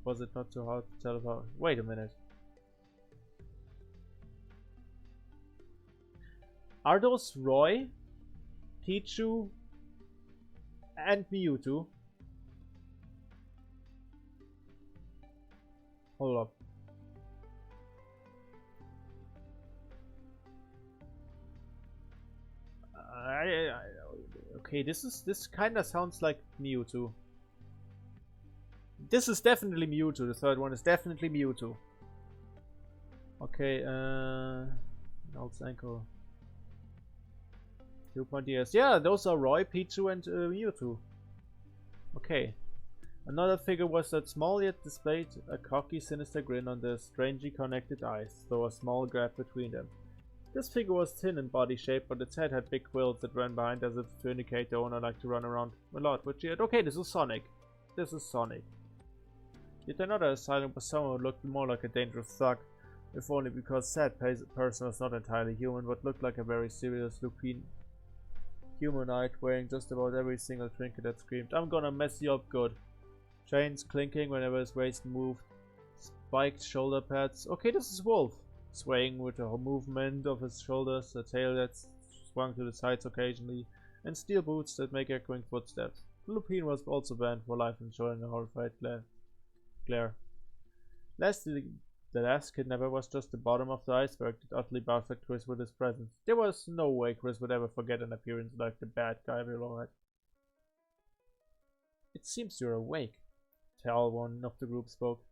Was it not too hard to tell about? Wait a minute. Are those Roy, Pichu, and Mewtwo? Hold up. Okay, this kind of sounds like Mewtwo. This is definitely Mewtwo. The third one is definitely Mewtwo. Okay, Nul's ankle. 2 years. Yeah, those are Roy, Pichu, and Mewtwo. Okay. Another figure was that small yet displayed a cocky, sinister grin on their strangely connected eyes, though a small gap between them. This figure was thin in body shape, but its head had big quills that ran behind as if to indicate the owner liked to run around a lot, which yet okay, this is Sonic. This is Sonic. Yet another silent persona looked more like a dangerous thug, if only because said person was not entirely human, but looked like a very serious lupine humanoid, wearing just about every single trinket that screamed, "I'm gonna mess you up good." Chains clinking whenever his waist moved, spiked shoulder pads. Okay, this is Wolf, swaying with the movement of his shoulders, a tail that swung to the sides occasionally, and steel boots that make echoing footsteps. The lupine was also banned for life and showing a horrified glare. Lastly, the last kidnapper was just the bottom of the iceberg that utterly baffled Chris with his presence. There was no way Chris would ever forget an appearance like the bad guy below had. "It seems you're awake," tall one of the group spoke.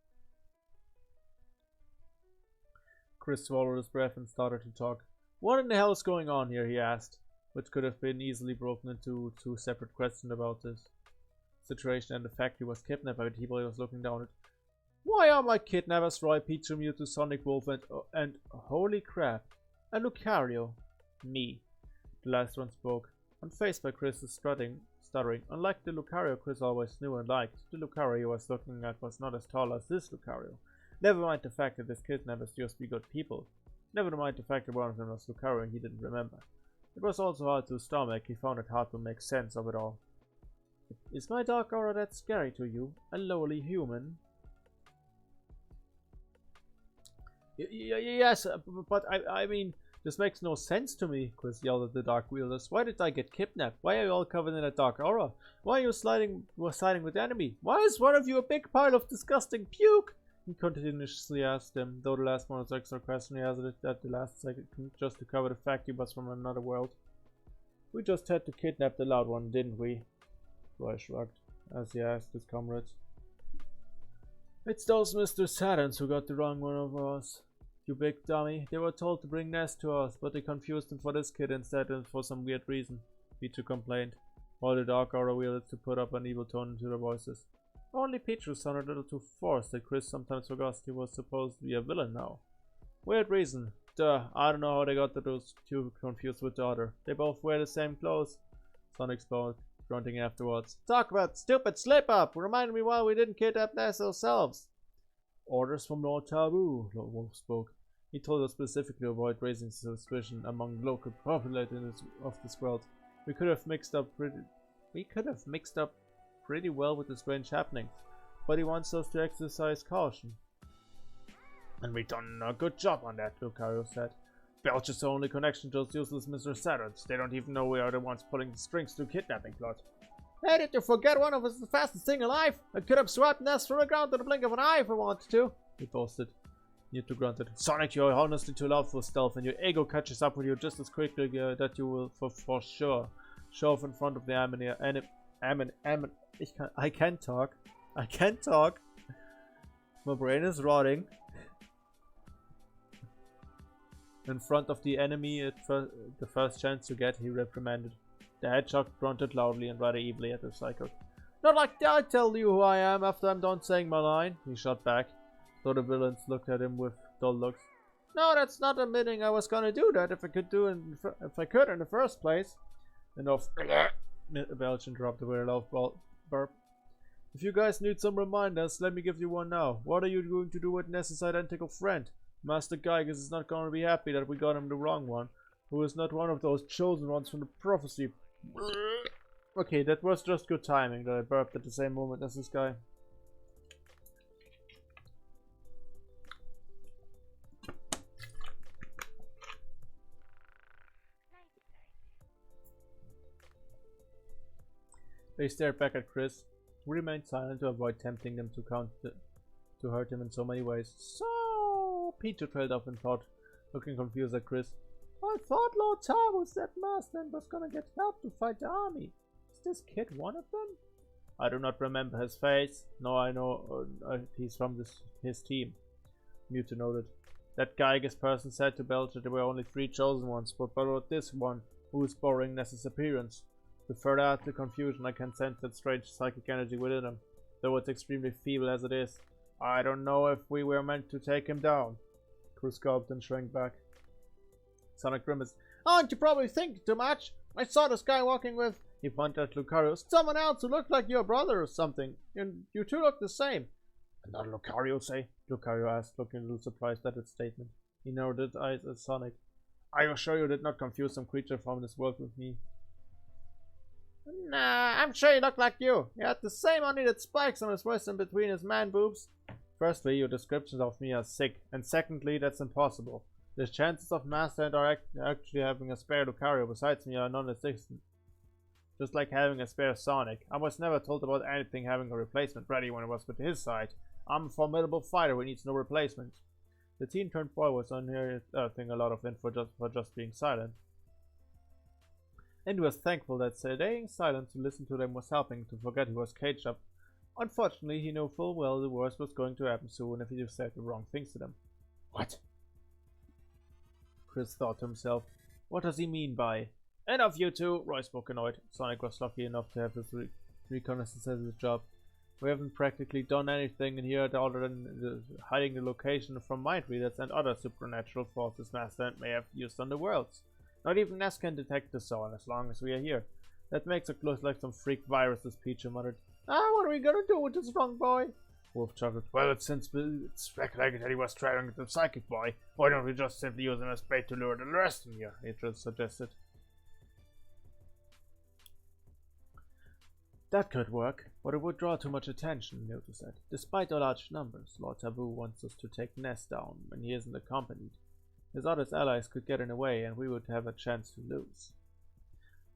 Chris swallowed his breath and started to talk. "What in the hell is going on here?" he asked, which could have been easily broken into two separate questions about this situation and the fact he was kidnapped by the people he was looking down at. "Why are my kidnappers Roy, Pichu, Mewtwo, Sonic, Wolf, and holy crap, a Lucario?" "Me," the last one spoke, unfazed by Chris's stuttering. Unlike the Lucario Chris always knew and liked, the Lucario he was looking at was not as tall as this Lucario. Never mind the fact that his kidnappers used to be good people. Never mind the fact that one of them was Lucario and he didn't remember. It was also hard to stomach. He found it hard to make sense of it all. "Is my dark aura that scary to you? A lowly human?" Yes, but I mean, this makes no sense to me," Chris yelled at the Dark Wielders. "Why did I get kidnapped? Why are you all covered in a dark aura? Why are you siding with the enemy? Why is one of you a big pile of disgusting puke?" He continuously asked them, though the last one was extra question he hazarded at the last second, just to cover the fact he was from another world. "We just had to kidnap the loud one, didn't we?" Roy shrugged, as he asked his comrades. "It's those Mr. Saturns who got the wrong one of us. You big dummy. They were told to bring Ness to us, but they confused him for this kid instead and for some weird reason," Pichu complained, while the Dark Aura wielded to put up an evil tone into their voices. Only Pichu sounded a little too forced that Chris sometimes forgot he was supposed to be a villain now. "Weird reason. Duh, I don't know how they got those two confused with the other. They both wear the same clothes," Sonic spoke, grunting afterwards. "Talk about stupid slip-up! Reminded me why we didn't kidnap Ness ourselves." "Orders from Lord Taboo," Wolf spoke. He told us specifically to avoid raising suspicion among local populations of this world. We could have mixed up pretty well with the strange happenings, but he wants us to exercise caution. "And we've done a good job on that," Lucario said. "Belch's only connection to those useless Mr. Saturns. They don't even know we are the ones pulling the strings to the kidnapping plot." "Hey, did you forget one of us is the fastest thing alive? I could have swept Ness from the ground in the blink of an eye if I wanted to," he boasted. Mewtwo grunted. "Sonic, you're honestly too loud for stealth, and your ego catches up with you just as quickly that you will for sure show off in front of the I can't talk. I can't talk. My brain is rotting. In front of the enemy at the first chance to get, he reprimanded. The hedgehog grunted loudly and rather evilly at the psychic. Not like that, I tell you who I am after I'm done saying my line, he shot back, though the villains looked at him with dull looks. No, that's not admitting I was gonna do that if I could in the first place. Enough. Belch interrupted with a loud burp. If you guys need some reminders, let me give you one now. What are you going to do with Ness's identical friend? Master Geiges is not going to be happy that we got him the wrong one, who is not one of those chosen ones from the prophecy. Okay, that was just good timing that I burped at the same moment as this guy. They stared back at Chris, who remained silent to avoid tempting them to hurt him in so many ways. So Peter trailed off in thought, looking confused at Chris. I thought Lord Tar was that master and was gonna get help to fight the army. Is this kid one of them? I do not remember his face. No, I know he's from his team. Mewtwo noted. That Geiges person said to Belcher there were only 3 chosen ones, but about this one, who is borrowing Ness's appearance. To further add to confusion, I can sense that strange psychic energy within him, though it's extremely feeble as it is. I don't know if we were meant to take him down. Chris gulped and shrank back. Sonic grimaced. Aren't you probably thinking too much? I saw this guy walking with, he pointed at Lucario, someone else who looked like your brother or something. You two look the same. Another Lucario, say? Lucario asked, looking a little surprised at its statement. He narrowed his eyes at Sonic. I assure you did not confuse some creature from this world with me. Nah, I'm sure he looked like you. He had the same unneeded spikes on his wrist and between his man boobs. Firstly, your descriptions of me are sick, and secondly, that's impossible. The chances of Master and actually having a spare Lucario besides me are non-existent. Just like having a spare Sonic. I was never told about anything having a replacement ready when it was with his side. I'm a formidable fighter who needs no replacement. The teen-turned boy was unearthing a lot of info for just being silent. And he was thankful that staying silent to listen to them was helping to forget he was caged up. Unfortunately, he knew full well the worst was going to happen soon if he said the wrong things to them. What? Chris thought to himself. What does he mean by... Enough, you two! Roy spoke annoyed. Sonic was lucky enough to have his reconnaissance as his job. We haven't practically done anything in here other than hiding the location from mind readers and other supernatural forces Master may have used on the worlds. Not even Ness can detect the zone as long as we are here. That makes it look like some freak viruses, Peach muttered. What are we gonna do with this wrong boy? Wolf chuckled. Well, since it's speculated that he was traveling with the psychic boy, why don't we just simply use him as bait to lure the rest in here? He just suggested. That could work, but it would draw too much attention, Mewtwo said. Despite our large numbers, Lord Taboo wants us to take Ness down when he isn't accompanied. His other allies could get in the way, and we would have a chance to lose.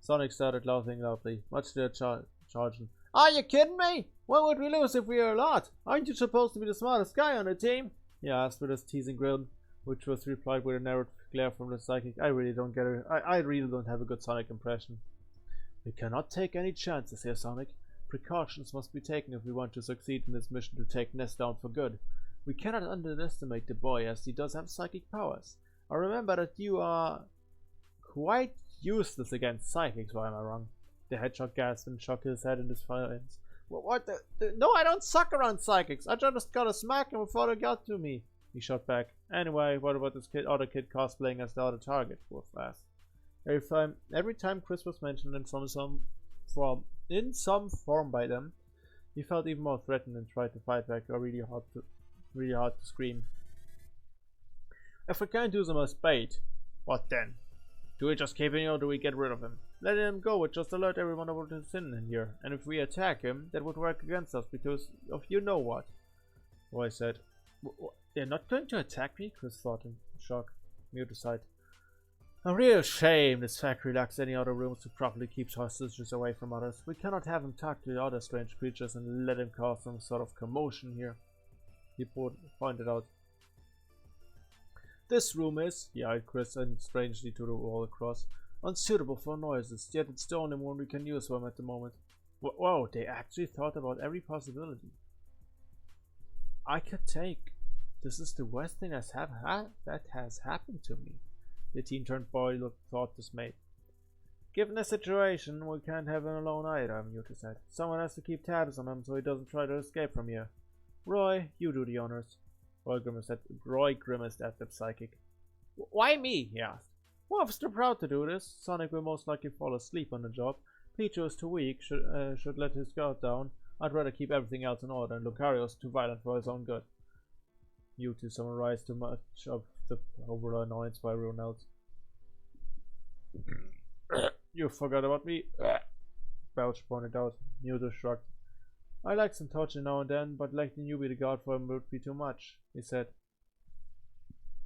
Sonic started laughing loudly, much to their charging. Are you kidding me? What would we lose if we are a lot? Aren't you supposed to be the smartest guy on the team? He asked with his teasing grin, which was replied with a narrowed glare from the psychic. I really don't get it. I really don't have a good Sonic impression. We cannot take any chances here, Sonic. Precautions must be taken if we want to succeed in this mission to take Ness down for good. We cannot underestimate the boy, as he does have psychic powers. I remember that you are quite useless against psychics, why am I wrong? The hedgehog gasped and shook his head in defiance. What the? No, I don't suck around psychics. I just gotta smack him before they got to me. He shot back. Anyway, what about this other kid cosplaying as the other target? Wolf asked. Every time Chris was mentioned in some form by them, he felt even more threatened and tried to fight back, or really hard to scream. If we can't use him as bait, what then? Do we just keep him or do we get rid of him? Letting him go would just alert everyone about his sin in here, and if we attack him, that would work against us because of you know what. Roy said. They're not going to attack me? Chris thought in shock. Mewtwo sighed. A real shame this factory lacks any other rooms to properly keep hostages away from others. We cannot have him talk to the other strange creatures and let him cause some sort of commotion here. He pointed out. This room is, he eyed Chris and strangely to the wall across, unsuitable for noises, yet it's the only one we can use for him at the moment. Whoa, they actually thought about every possibility. I could take. This is the worst thing that has happened to me. The teen-turned boy thought dismayed. Given the situation, we can't have him alone either, Mewtwo said. Someone has to keep tabs on him so he doesn't try to escape from here. Roy, you do the honors. Roy grimaced at the psychic. Why me? He asked. Well, I'm still proud to do this. Sonic will most likely fall asleep on the job. Pichu is too weak, should let his guard down. I'd rather keep everything else in order, and Lucario's too violent for his own good. Mewtwo summarized too much of the overall annoyance by everyone else. You forgot about me, Belch pointed out. Mewtwo shrugged. I like some touching now and then, but letting you be the guard for him would be too much, he said.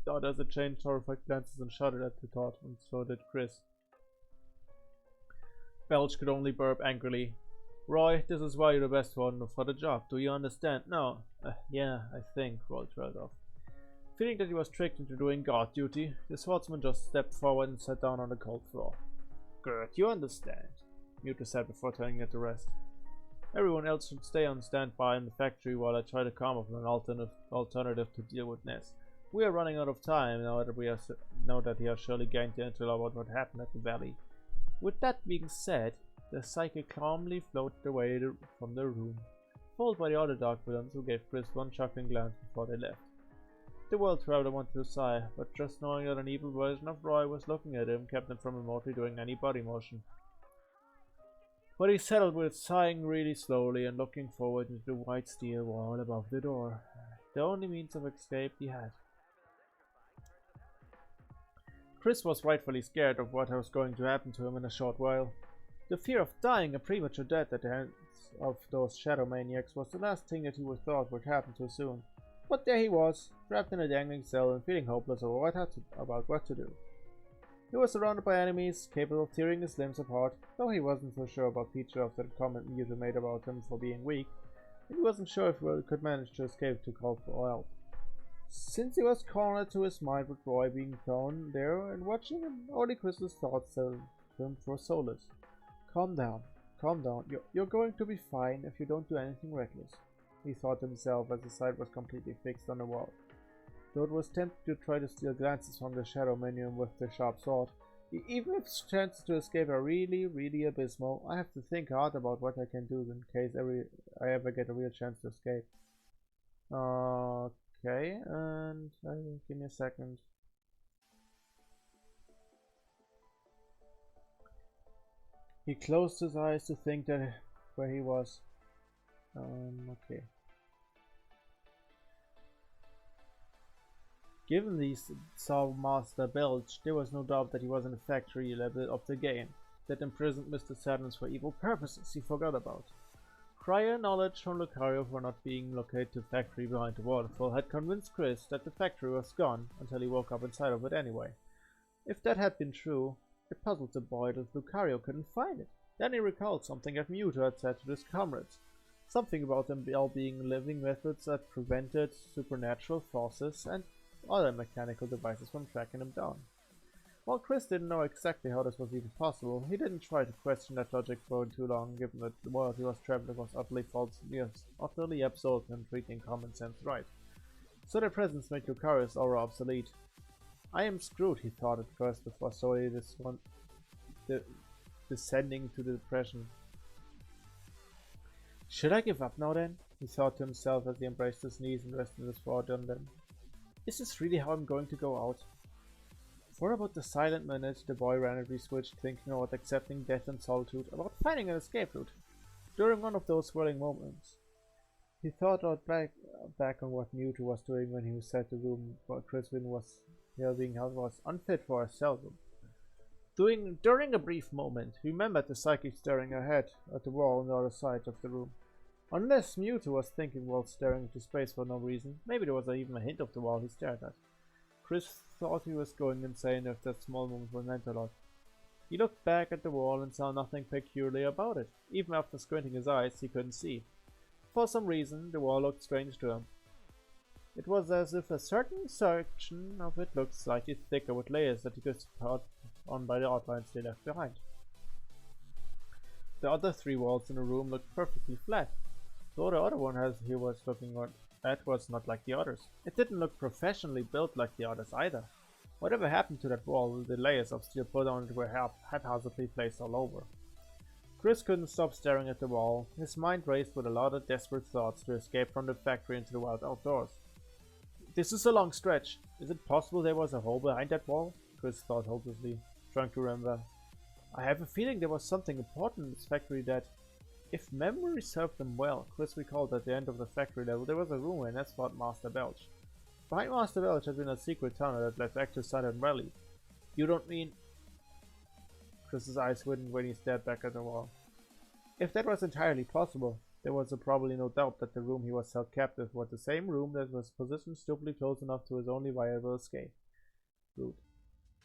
The others exchanged horrified glances and shuddered at the thought, and so did Chris. Belch could only burp angrily. Roy, this is why you're the best one for the job. Do you understand? No. Yeah, I think, Roy trailed off. Feeling that he was tricked into doing guard duty, the swordsman just stepped forward and sat down on the cold floor. Good, you understand, Mewtwo said before turning at the rest. Everyone else should stay on standby in the factory while I try to come up with an alternative to deal with Ness. We are running out of time now that he has surely gained the intel about what happened at the valley. With that being said, the psychic calmly floated away from the room, followed by the other dark villains who gave Chris one chuckling glance before they left. The World Traveler wanted to sigh, but just knowing that an evil version of Roy was looking at him kept him from remotely doing any body motion. But he settled with sighing really slowly and looking forward into the white steel wall above the door, the only means of escape he had. Chris was rightfully scared of what was going to happen to him in a short while. The fear of dying a premature death at the hands of those shadow maniacs was the last thing that he would thought would happen too soon. But there he was, trapped in a dangling cell and feeling hopeless about what to do. He was surrounded by enemies, capable of tearing his limbs apart, though he wasn't so sure about Pichu after the comment Mewtwo made about him for being weak, and he wasn't sure if he could manage to escape to call for help. Since he was cornered to his mind with Roy being thrown there and watching him, only Chris's thoughts settled him for solace. Calm down, you're going to be fine if you don't do anything reckless, he thought to himself as his sight was completely fixed on the wall. Though it was tempting to try to steal glances from the shadow minion with the sharp sword, even if chances to escape are really abysmal, I have to think hard about what I can do in case I ever get a real chance to escape. Okay, and give me a second. He closed his eyes to think that where he was. Okay. Given these saw Master Belch, there was no doubt that he was in the factory level of the game, that imprisoned Mr. Sadness for evil purposes he forgot about. Prior knowledge from Lucario for not being located to the factory behind the waterfall had convinced Chris that the factory was gone until he woke up inside of it anyway. If that had been true, it puzzled the boy that Lucario couldn't find it. Then he recalled something that Mewtwo had said to his comrades. Something about them all being living methods that prevented supernatural forces and other mechanical devices from tracking him down. While Chris didn't know exactly how this was even possible, he didn't try to question that logic for too long, given that the world he was traveling was utterly false, yes, utterly absorbed in treating common sense right. So their presence made Lucario's aura obsolete. I am screwed, he thought at first, before slowly descending to the depression. Should I give up now then? He thought to himself as he embraced his knees and rested his forehead on them. Is this really how I'm going to go out? For about a silent minute, the boy randomly switched, thinking about accepting death and solitude, about finding an escape route. During one of those swirling moments, he thought back on what Mewtwo was doing when he said the room where Chriswin was being held was unfit for a cell room. During a brief moment, he remembered the psychic staring ahead at the wall on the other side of the room. Unless Mewtwo was thinking while staring into space for no reason, maybe there was even a hint of the wall he stared at. Chris thought he was going insane if that small moment was meant a lot. He looked back at the wall and saw nothing peculiar about it. Even after squinting his eyes, he couldn't see. For some reason, the wall looked strange to him. It was as if a certain section of it looked slightly thicker with layers that he could support on by the outlines they left behind. The other three walls in the room looked perfectly flat, though the other one he was looking at was not like the others. It didn't look professionally built like the others either. Whatever happened to that wall, the layers of steel put on it were haphazardly placed all over. Chris couldn't stop staring at the wall. His mind raced with a lot of desperate thoughts to escape from the factory into the wild outdoors. This is a long stretch. Is it possible there was a hole behind that wall? Chris thought hopelessly, trying to remember. I have a feeling there was something important in this factory that, if memory served them well, Chris recalled at the end of the factory level there was a room where Ness fought Master Belch. Behind Master Belch had been a secret tunnel that led back to Silent Valley. You don't mean... Chris's eyes widened when he stared back at the wall. If that was entirely possible, there was probably no doubt that the room he was held captive was the same room that was positioned stupidly close enough to his only viable escape route.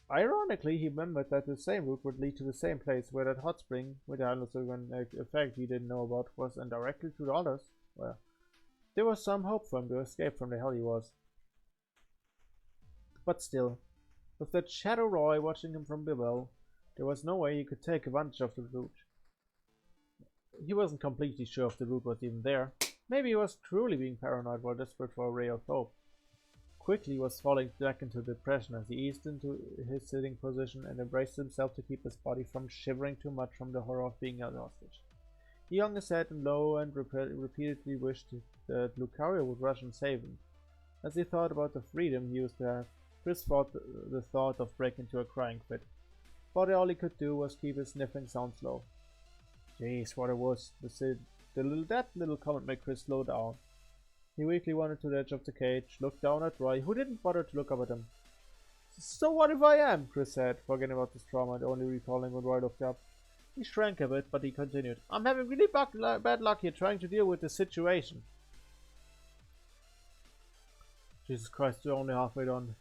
Ironically, he remembered that the same route would lead to the same place where that hot spring, with the Halosugan effect he didn't know about, was, and directly to the others. Well, there was some hope for him to escape from the hell he was. But still, with that Shadow Roy watching him from below, there was no way he could take advantage of the route. He wasn't completely sure if the route was even there. Maybe he was truly being paranoid while desperate for a ray of hope. Quickly he was falling back into depression as he eased into his sitting position and embraced himself to keep his body from shivering too much from the horror of being held hostage. He hung his head low and repeatedly wished that Lucario would rush and save him. As he thought about the freedom he used to have, Chris fought the thought of breaking into a crying fit. But all he could do was keep his sniffling sounds low. Jeez, what it was. That little comment made Chris slow down. He weakly wandered to the edge of the cage, looked down at Roy, who didn't bother to look up at him. So what if I am? Chris said, forgetting about his trauma and only recalling when Roy looked up. He shrank a bit, but he continued. I'm having really bad luck here trying to deal with the situation. Jesus Christ, you're only halfway done.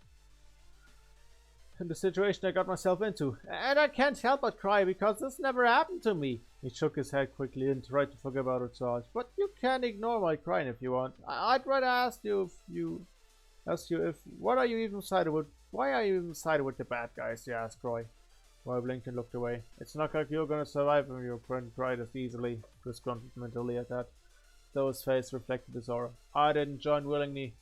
And the situation I got myself into. And I can't help but cry because this never happened to me. He shook his head quickly and tried to forget about it. But you can ignore my crying if you want. I'd rather ask you if what are you even sided with? Why are you even sided with the bad guys? He asked Roy. Roy blinked and looked away. It's not like you're gonna survive when your friend cried as easily. Chris grunted mentally at that, though his face reflected his aura. I didn't join willingly.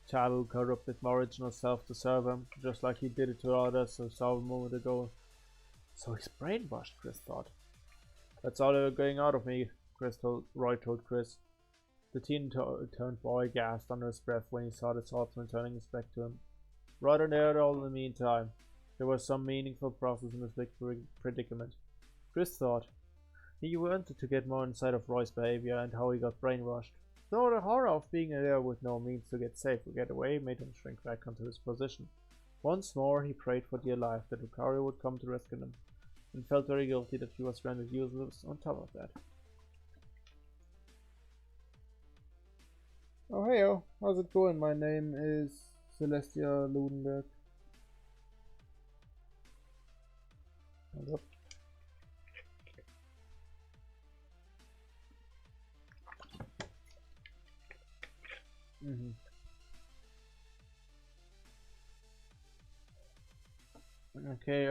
Talu corrupted my original self to serve him, just like he did it to others who saw him a moment ago. So he's brainwashed, Chris thought. That's all they're getting out of me, Roy told Chris. The teen-turned boy gasped under his breath when he saw the swordsman turning his back to him. Right on there, all in the meantime, there was some meaningful process in this big predicament. Chris thought. He wanted to get more insight of Roy's behavior and how he got brainwashed. Though the horror of being there with no means to get safe or get away made him shrink back onto his position. Once more he prayed for dear life that Lucario would come to rescue him, and felt very guilty that he was rendered useless on top of that. Oh heyo, how's it going? My name is Celestia Ludenberg. Yep. Okay,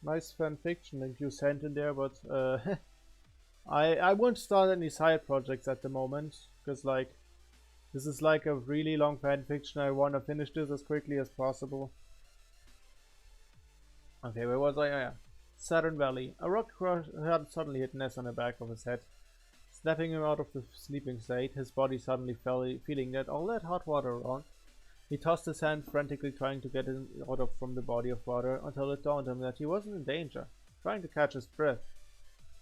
nice fan fiction that you sent in there, but I won't start any side projects at the moment, because like this is like a really long fan fiction. I want to finish this as quickly as possible. Okay, where was I? Oh, yeah. Saturn Valley. A rock had suddenly hit Ness on the back of his head, snapping him out of the sleeping state. His body suddenly feeling that all that hot water around. He tossed his hand frantically trying to get it out from the body of water until it dawned on him that he wasn't in danger, trying to catch his breath.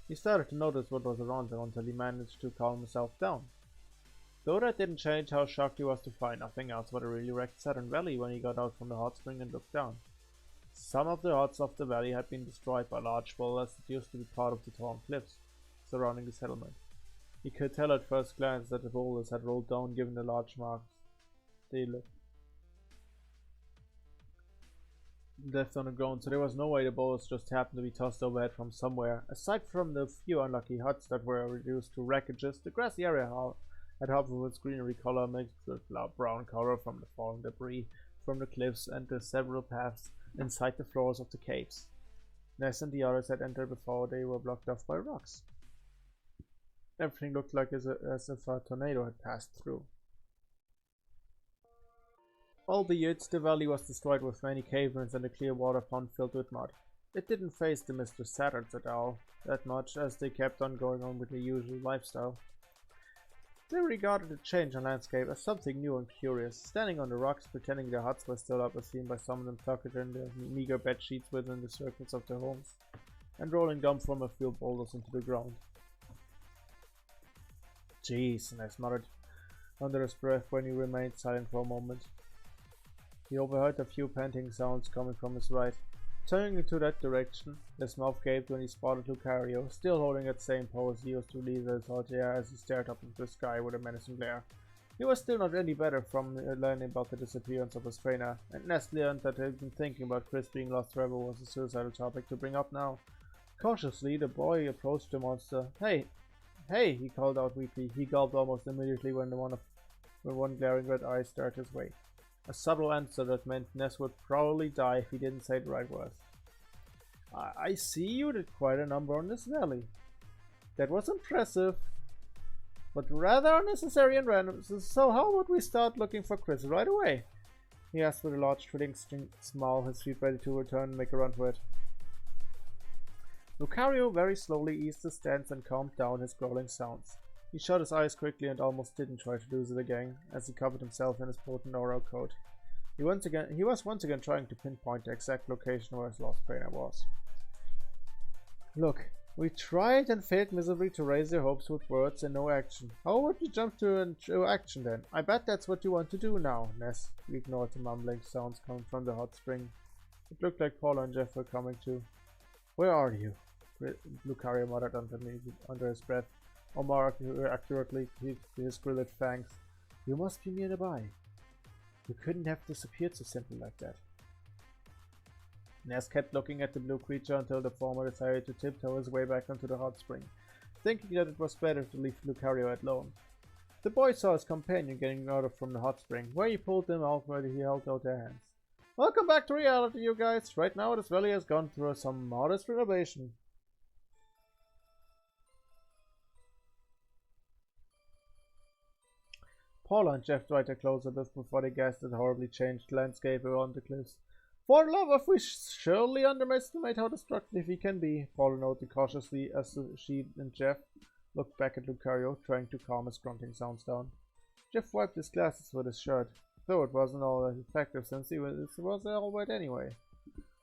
He started to notice what was around him until he managed to calm himself down. Though that didn't change how shocked he was to find nothing else but a really wrecked Saturn Valley when he got out from the hot spring and looked down. Some of the huts of the valley had been destroyed by large boulders that used to be part of the torn cliffs surrounding the settlement. He could tell at first glance that the boulders had rolled down given the large marks they left on the ground, so there was no way the boulders just happened to be tossed overhead from somewhere. Aside from the few unlucky huts that were reduced to wreckages, the grassy area had half of its greenery color mixed with brown color from the fallen debris from the cliffs and the several paths inside the floors of the caves. Ness and the others had entered before they were blocked off by rocks. Everything looked like as if a tornado had passed through. Albeit, the valley was destroyed with many caverns and a clear water pond filled with mud. It didn't faze the Mr. Saturns at all that much, as they kept on going on with their usual lifestyle. They regarded the change in landscape as something new and curious, standing on the rocks, pretending their huts were still up as seen by some of them tucked in their meager bed sheets within the circles of their homes, and rolling dump from a few boulders into the ground. Jeez, Ness muttered under his breath when he remained silent for a moment. He overheard a few panting sounds coming from his right. Turning into that direction, his mouth gaped when he spotted Lucario, still holding that same pose he used to leave his hot air as he stared up into the sky with a menacing glare. He was still not any better from learning about the disappearance of his trainer, and Ness learned that he'd been thinking about Chris being lost forever was a suicidal topic to bring up now. Cautiously, the boy approached the monster. Hey, he called out weakly. He gulped almost immediately when one glaring red eye stared his way. A subtle answer that meant Ness would probably die if he didn't say the right words. I see you did quite a number on this valley. That was impressive, but rather unnecessary and random. So how would we start looking for Chris right away? He asked with a large thrilling smile, his feet ready to return and make a run for it. Lucario very slowly eased his stance and calmed down his growling sounds. He shut his eyes quickly and almost didn't try to lose it again, as he covered himself in his potent aura coat. He was once again trying to pinpoint the exact location where his lost trainer was. Look, we tried and failed miserably to raise your hopes with words and no action. How would you jump to action then? I bet that's what you want to do now, Ness. He ignored the mumbling sounds coming from the hot spring. It looked like Paula and Jeff were coming too. Where are you? Lucario muttered under his breath, or more accurately, his grilled fangs. You must be nearby. You couldn't have disappeared so simply like that. Ness kept looking at the blue creature until the former decided to tiptoe his way back onto the hot spring, thinking that it was better to leave Lucario alone. The boy saw his companion getting out from the hot spring, where he pulled them out where he held out their hands. Welcome back to reality, you guys. Right now this valley has gone through some modest renovation. Paula and Jeff tried to close a bit before they guessed at the horribly changed landscape around the cliffs. For the love of we surely underestimate how destructive he can be, Paula noted cautiously as she and Jeff looked back at Lucario, trying to calm his grunting sounds down. Jeff wiped his glasses with his shirt, though it wasn't all that effective since he was all wet anyway.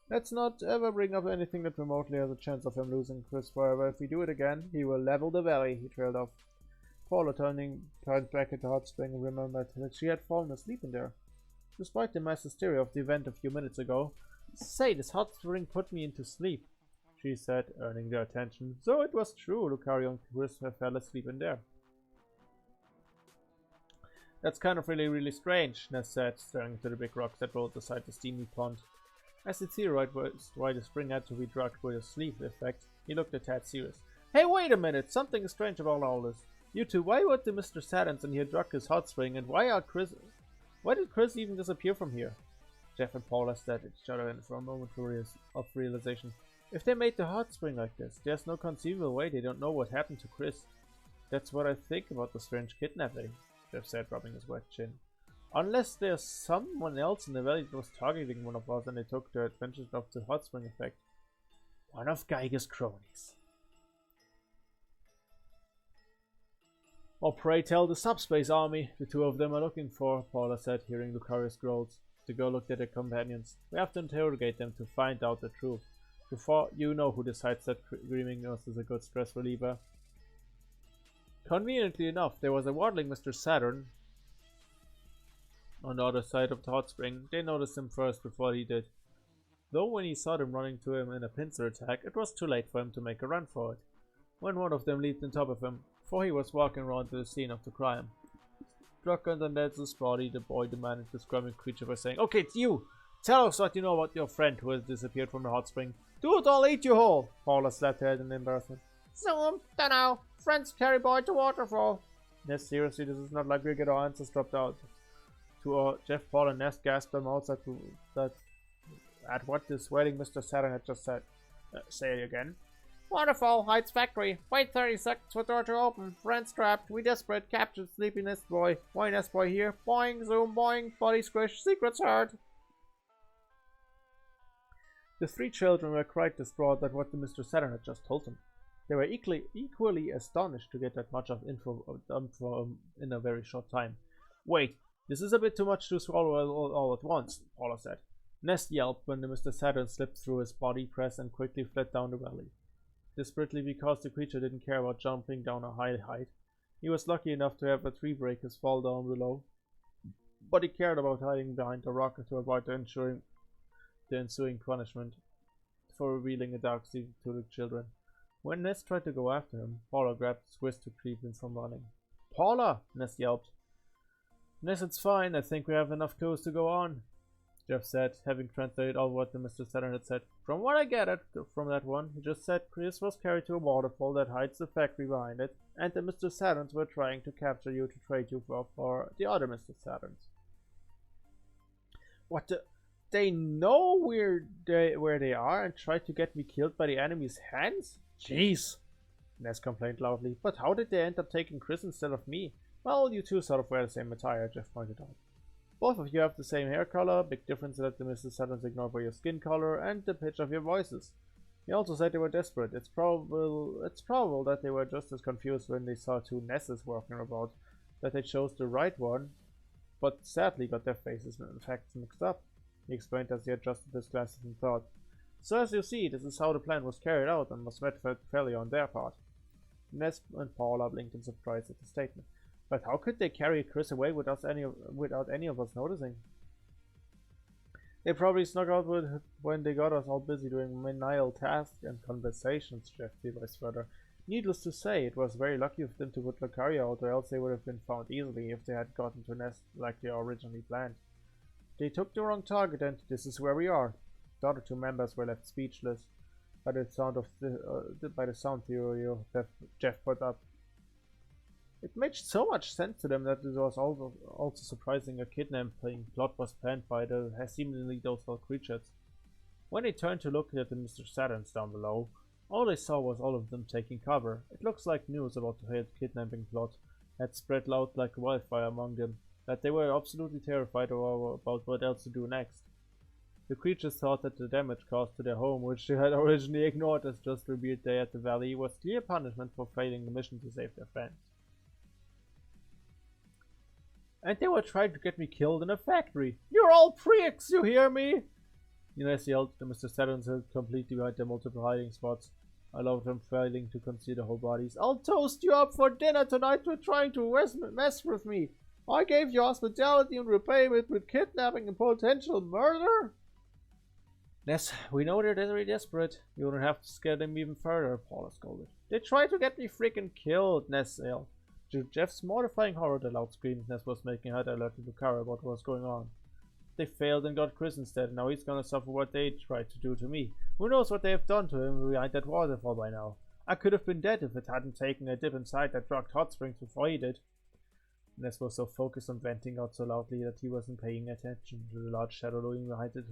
Let's not ever bring up anything that remotely has a chance of him losing Chris forever. If we do it again, he will level the valley, he trailed off. Paula turned back at the hot spring and remembered that she had fallen asleep in there. Despite the mass hysteria of the event a few minutes ago, say, this hot spring put me into sleep, she said, earning their attention. So it was true, Lucario and Chris fell asleep in there. That's kind of really strange, Ness said, staring into the big rocks that rolled beside the steamy pond. As he theorized why the spring had to be drugged with a sleep effect, he looked a tad serious. Hey, wait a minute! Something is strange about all this. You two, why would the Mr. Saturns in here drug his hot spring, and why did Chris even disappear from here? Jeff and Paula stared at each other for a moment of realization. If they made the hot spring like this, there's no conceivable way they don't know what happened to Chris. That's what I think about the strange kidnapping, Jeff said, rubbing his wet chin. Unless there's someone else in the valley that was targeting one of us and they took the advantage of the hot spring effect. One of Geiger's cronies. Or pray tell the subspace army the two of them are looking for, Paula said, hearing Lucario's growls. The girl looked at her companions. We have to interrogate them to find out the truth. Before you know who decides that screaming us is a good stress reliever. Conveniently enough, there was a waddling Mr. Saturn on the other side of the hot spring. They noticed him first before he did. Though when he saw them running to him in a pincer attack, it was too late for him to make a run for it. When one of them leaped on top of him, for he was walking around to the scene of the crime. Struck under Ned's body, the boy demanded the screaming creature by saying, Okay, it's you! Tell us what you know about your friend who has disappeared from the hot spring. Do it, I'll eat you whole! Paula slapped her head in embarrassment. Dunno. Friends carry boy to waterfall. Ness, seriously, this is not like we get our answers dropped out. Jeff, Paul, and Ness gasped their mouths at what this wailing Mr. Saturn had just said. Say it again. Waterfall, Heights Factory. Wait 30 seconds for door to open. Friends trapped. We desperate. Captured sleepy nest boy. Boy nest boy here. Boing, zoom, boing. Body squish. Secrets heard. The three children were quite distraught at what the Mr. Saturn had just told them. They were equally astonished to get that much of info in a very short time. Wait, this is a bit too much to swallow all at once, Paula said. Nest yelped when the Mr. Saturn slipped through his body press and quickly fled down the valley. Desperately, because the creature didn't care about jumping down a high height. He was lucky enough to have the tree breakers fall down below, but he cared about hiding behind a rock to avoid the ensuing punishment for revealing a dark secret to the children. When Ness tried to go after him, Paula grabbed his wrist to keep him from running. Paula! Ness yelped. Ness, it's fine. I think we have enough clues to go on, Jeff said, having translated all what the Mr. Saturn had said. From what I gathered from that one, he just said Chris was carried to a waterfall that hides the factory behind it, and the Mr. Saturns were trying to capture you to trade you for the other Mr. Saturns. What the? They know where they are and try to get me killed by the enemy's hands? Jeez, Ness complained loudly. But how did they end up taking Chris instead of me? Well, you two sort of wear the same attire, Jeff pointed out. Both of you have the same hair color, big difference that the Mr. Saturns ignore for your skin color, and the pitch of your voices. He also said they were desperate. It's probable that they were just as confused when they saw two Nesses walking about, that they chose the right one, but sadly got their faces and facts mixed up. He explained as he adjusted his glasses and thought. So as you see, this is how the plan was carried out and was met failure on their part. Ness and Paula blinked in surprise at the statement. But how could they carry Chris away without any of us noticing? They probably snuck out when they got us all busy doing menial tasks and conversations, Jeff theorized further. Needless to say, it was very lucky of them to put Lucario out, or else they would have been found easily if they had gotten to Ness like they originally planned. They took the wrong target, and this is where we are. The other two members were left speechless by the sound theory Jeff put up. It made so much sense to them that it was also surprising a kidnapping plot was planned by the seemingly docile creatures. When they turned to look at the Mr. Saturns down below, all they saw was all of them taking cover. It looks like news about the kidnapping plot had spread out like wildfire among them, that they were absolutely terrified about what else to do next. The creatures thought that the damage caused to their home, which they had originally ignored as just a weird day at the valley, was clear punishment for failing the mission to save their friends. And they were trying to get me killed in a factory. You're all pricks, you hear me? Ines yelled. The Mr. Saturns hid completely behind their multiple hiding spots. I loved them failing to conceal their whole bodies. I'll toast you up for dinner tonight for trying to mess with me. I gave you hospitality and repayment with kidnapping and potential murder? Yes, we know they're very desperate. You don't have to scare them even further, Paula scolded. They tried to get me freaking killed, Ness yelled. To Jeff's mortifying horror, the loud screams Ness was making had alerted Lucario about what was going on. They failed and got Chris instead, and now he's gonna suffer what they tried to do to me. Who knows what they have done to him behind that waterfall by now. I could have been dead if it hadn't taken a dip inside that drugged hot springs before he did. Ness was so focused on venting out so loudly that he wasn't paying attention to the large shadow looming behind the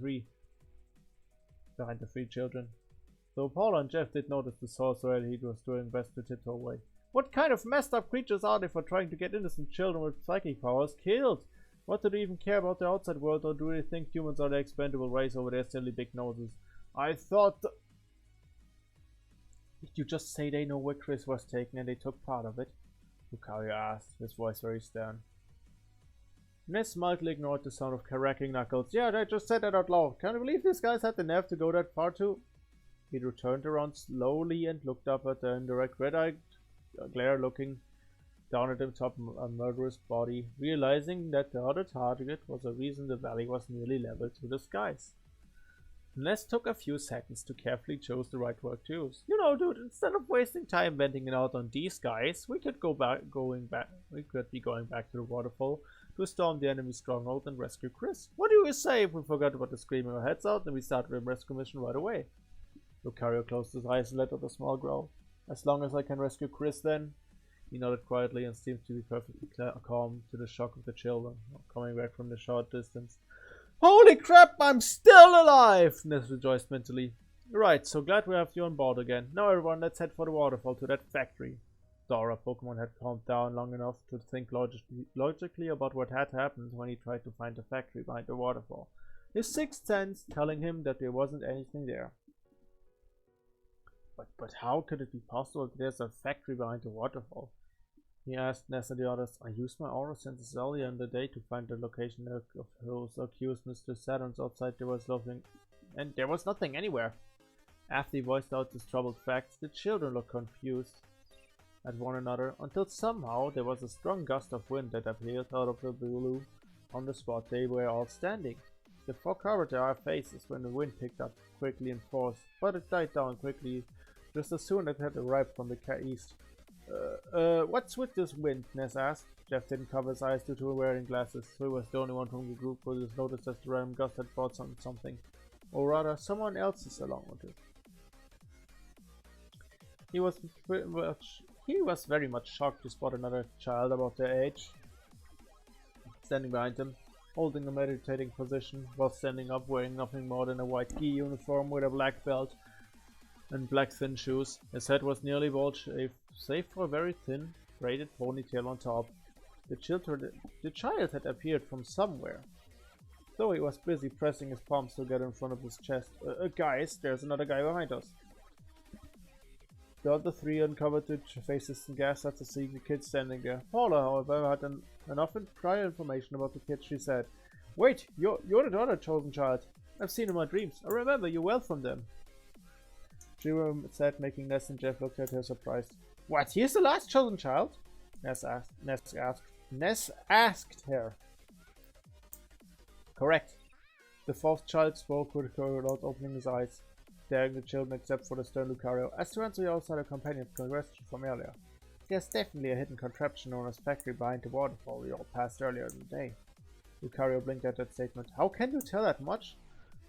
three children. Though Paula and Jeff did notice the sorcerer, he was doing best to tiptoe away. What kind of messed up creatures are they for trying to get innocent children with psychic powers killed? What do they even care about the outside world, or do they think humans are the expendable race over their silly big noses? I thought... Did you just say they know where Chris was taken and they took part of it? Lucario asked, his voice very stern. Ness mildly ignored the sound of cracking knuckles. Yeah, I just said that out loud. Can you believe these guys had the nerve to go that far too? He returned around slowly and looked up at the indirect red-eyed glare, looking down at him top a murderous body, realizing that the other target was the reason the valley was nearly level to the skies. Ness took a few seconds to carefully choose the right word to use. You know, dude, instead of wasting time venting it out on these guys, we could be going back to the waterfall to storm the enemy's stronghold and rescue Chris. What do you say if we forgot about the screaming our heads out and we start the rescue mission right away? Lucario closed his eyes and let out a small growl. As long as I can rescue Chris, then? He nodded quietly and seemed to be perfectly calm to the shock of the children coming back from the short distance. Holy crap, I'm still alive! Ness rejoiced mentally. Right, so glad we have you on board again. Now everyone, let's head for the waterfall to that factory. Dora Pokemon had calmed down long enough to think logically about what had happened when he tried to find the factory behind the waterfall. His sixth sense telling him that there wasn't anything there. But how could it be possible that there's a factory behind the waterfall? He asked Ness and the others. I used my aura senses earlier in the day to find the location of those accused Mr. Saturns outside. There was nothing, and there was nothing anywhere. After he voiced out his troubled facts, the children looked confused at one another until somehow there was a strong gust of wind that appeared out of the blue on the spot they were all standing. The fog covered their faces when the wind picked up quickly in force, but it died down quickly just as soon as it had arrived from the east. What's with this wind? Ness asked. Jeff didn't cover his eyes due to wearing glasses, so he was the only one from the group who just noticed that the random gust had brought something. Or rather, someone else is along with it. He was very much shocked to spot another child about their age standing behind him, holding a meditating position while standing up, wearing nothing more than a white gi uniform with a black belt and black thin shoes. His head was nearly bald-shaved, save for a very thin, braided ponytail on top. The child had appeared from somewhere, though he was busy pressing his palms together in front of his chest. Guys, there's another guy behind us. The other three uncovered their faces and gasped after seeing the kid standing there. Paula, however, had enough prior information about the kid. She said, Wait, you're the other chosen child. I've seen in my dreams. I remember you well from them. She said, making Ness and Jeff look at her surprised. What, he's the last chosen child? Ness asked her. Correct. The fourth child spoke without opening his eyes, staring the children except for the stern Lucario. As to answer your outsider companion's question from earlier, there's definitely a hidden contraption known as factory behind the waterfall we all passed earlier in the day. Lucario blinked at that statement. How can you tell that much?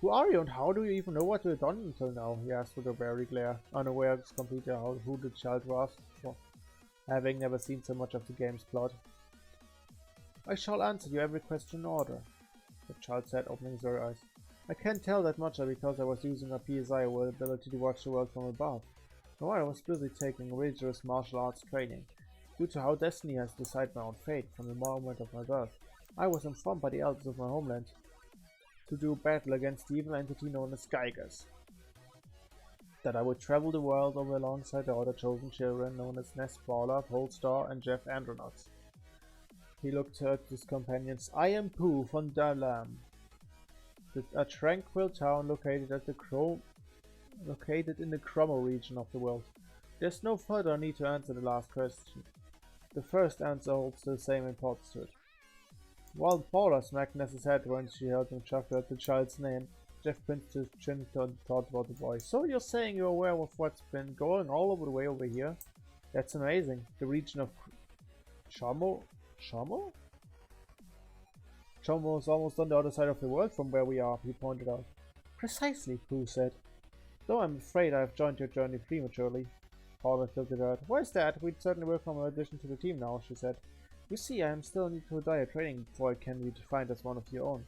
Who are you and how do you even know what we've done until now? He asked with a wary glare, unaware completely who the child was, having never seen so much of the game's plot. I shall answer you every question in order, the child said, opening his very eyes. I can't tell that much because I was using a PSI ability to watch the world from above. No, I was busy taking rigorous martial arts training. Due to how destiny has decided my own fate from the moment of my birth, I was informed by the elders of my homeland to do battle against the evil entity known as Geigers. That I would travel the world over alongside the other chosen children known as Ness Paula, Polestar, and Jeff Andronauts. He looked at his companions. I am Pooh von Dalam, a tranquil town located in the Chromo region of the world. There's no further need to answer the last question. The first answer holds the same importance to it. While Paula smacked Ness's head when she heard him chuckle at the child's name, Jeff pinched his chin and thought about the boy. So you're saying you're aware of what's been going all over the way over here? That's amazing. The region of Chomo? Chomo? Chomo is almost on the other side of the world from where we are, he pointed out. Precisely, Pooh said. Though I'm afraid I've joined your journey prematurely. Paula tilted her. Why is that? We'd certainly welcome an addition to the team now, she said. You see, I am still need to die training before I can be defined as one of your own.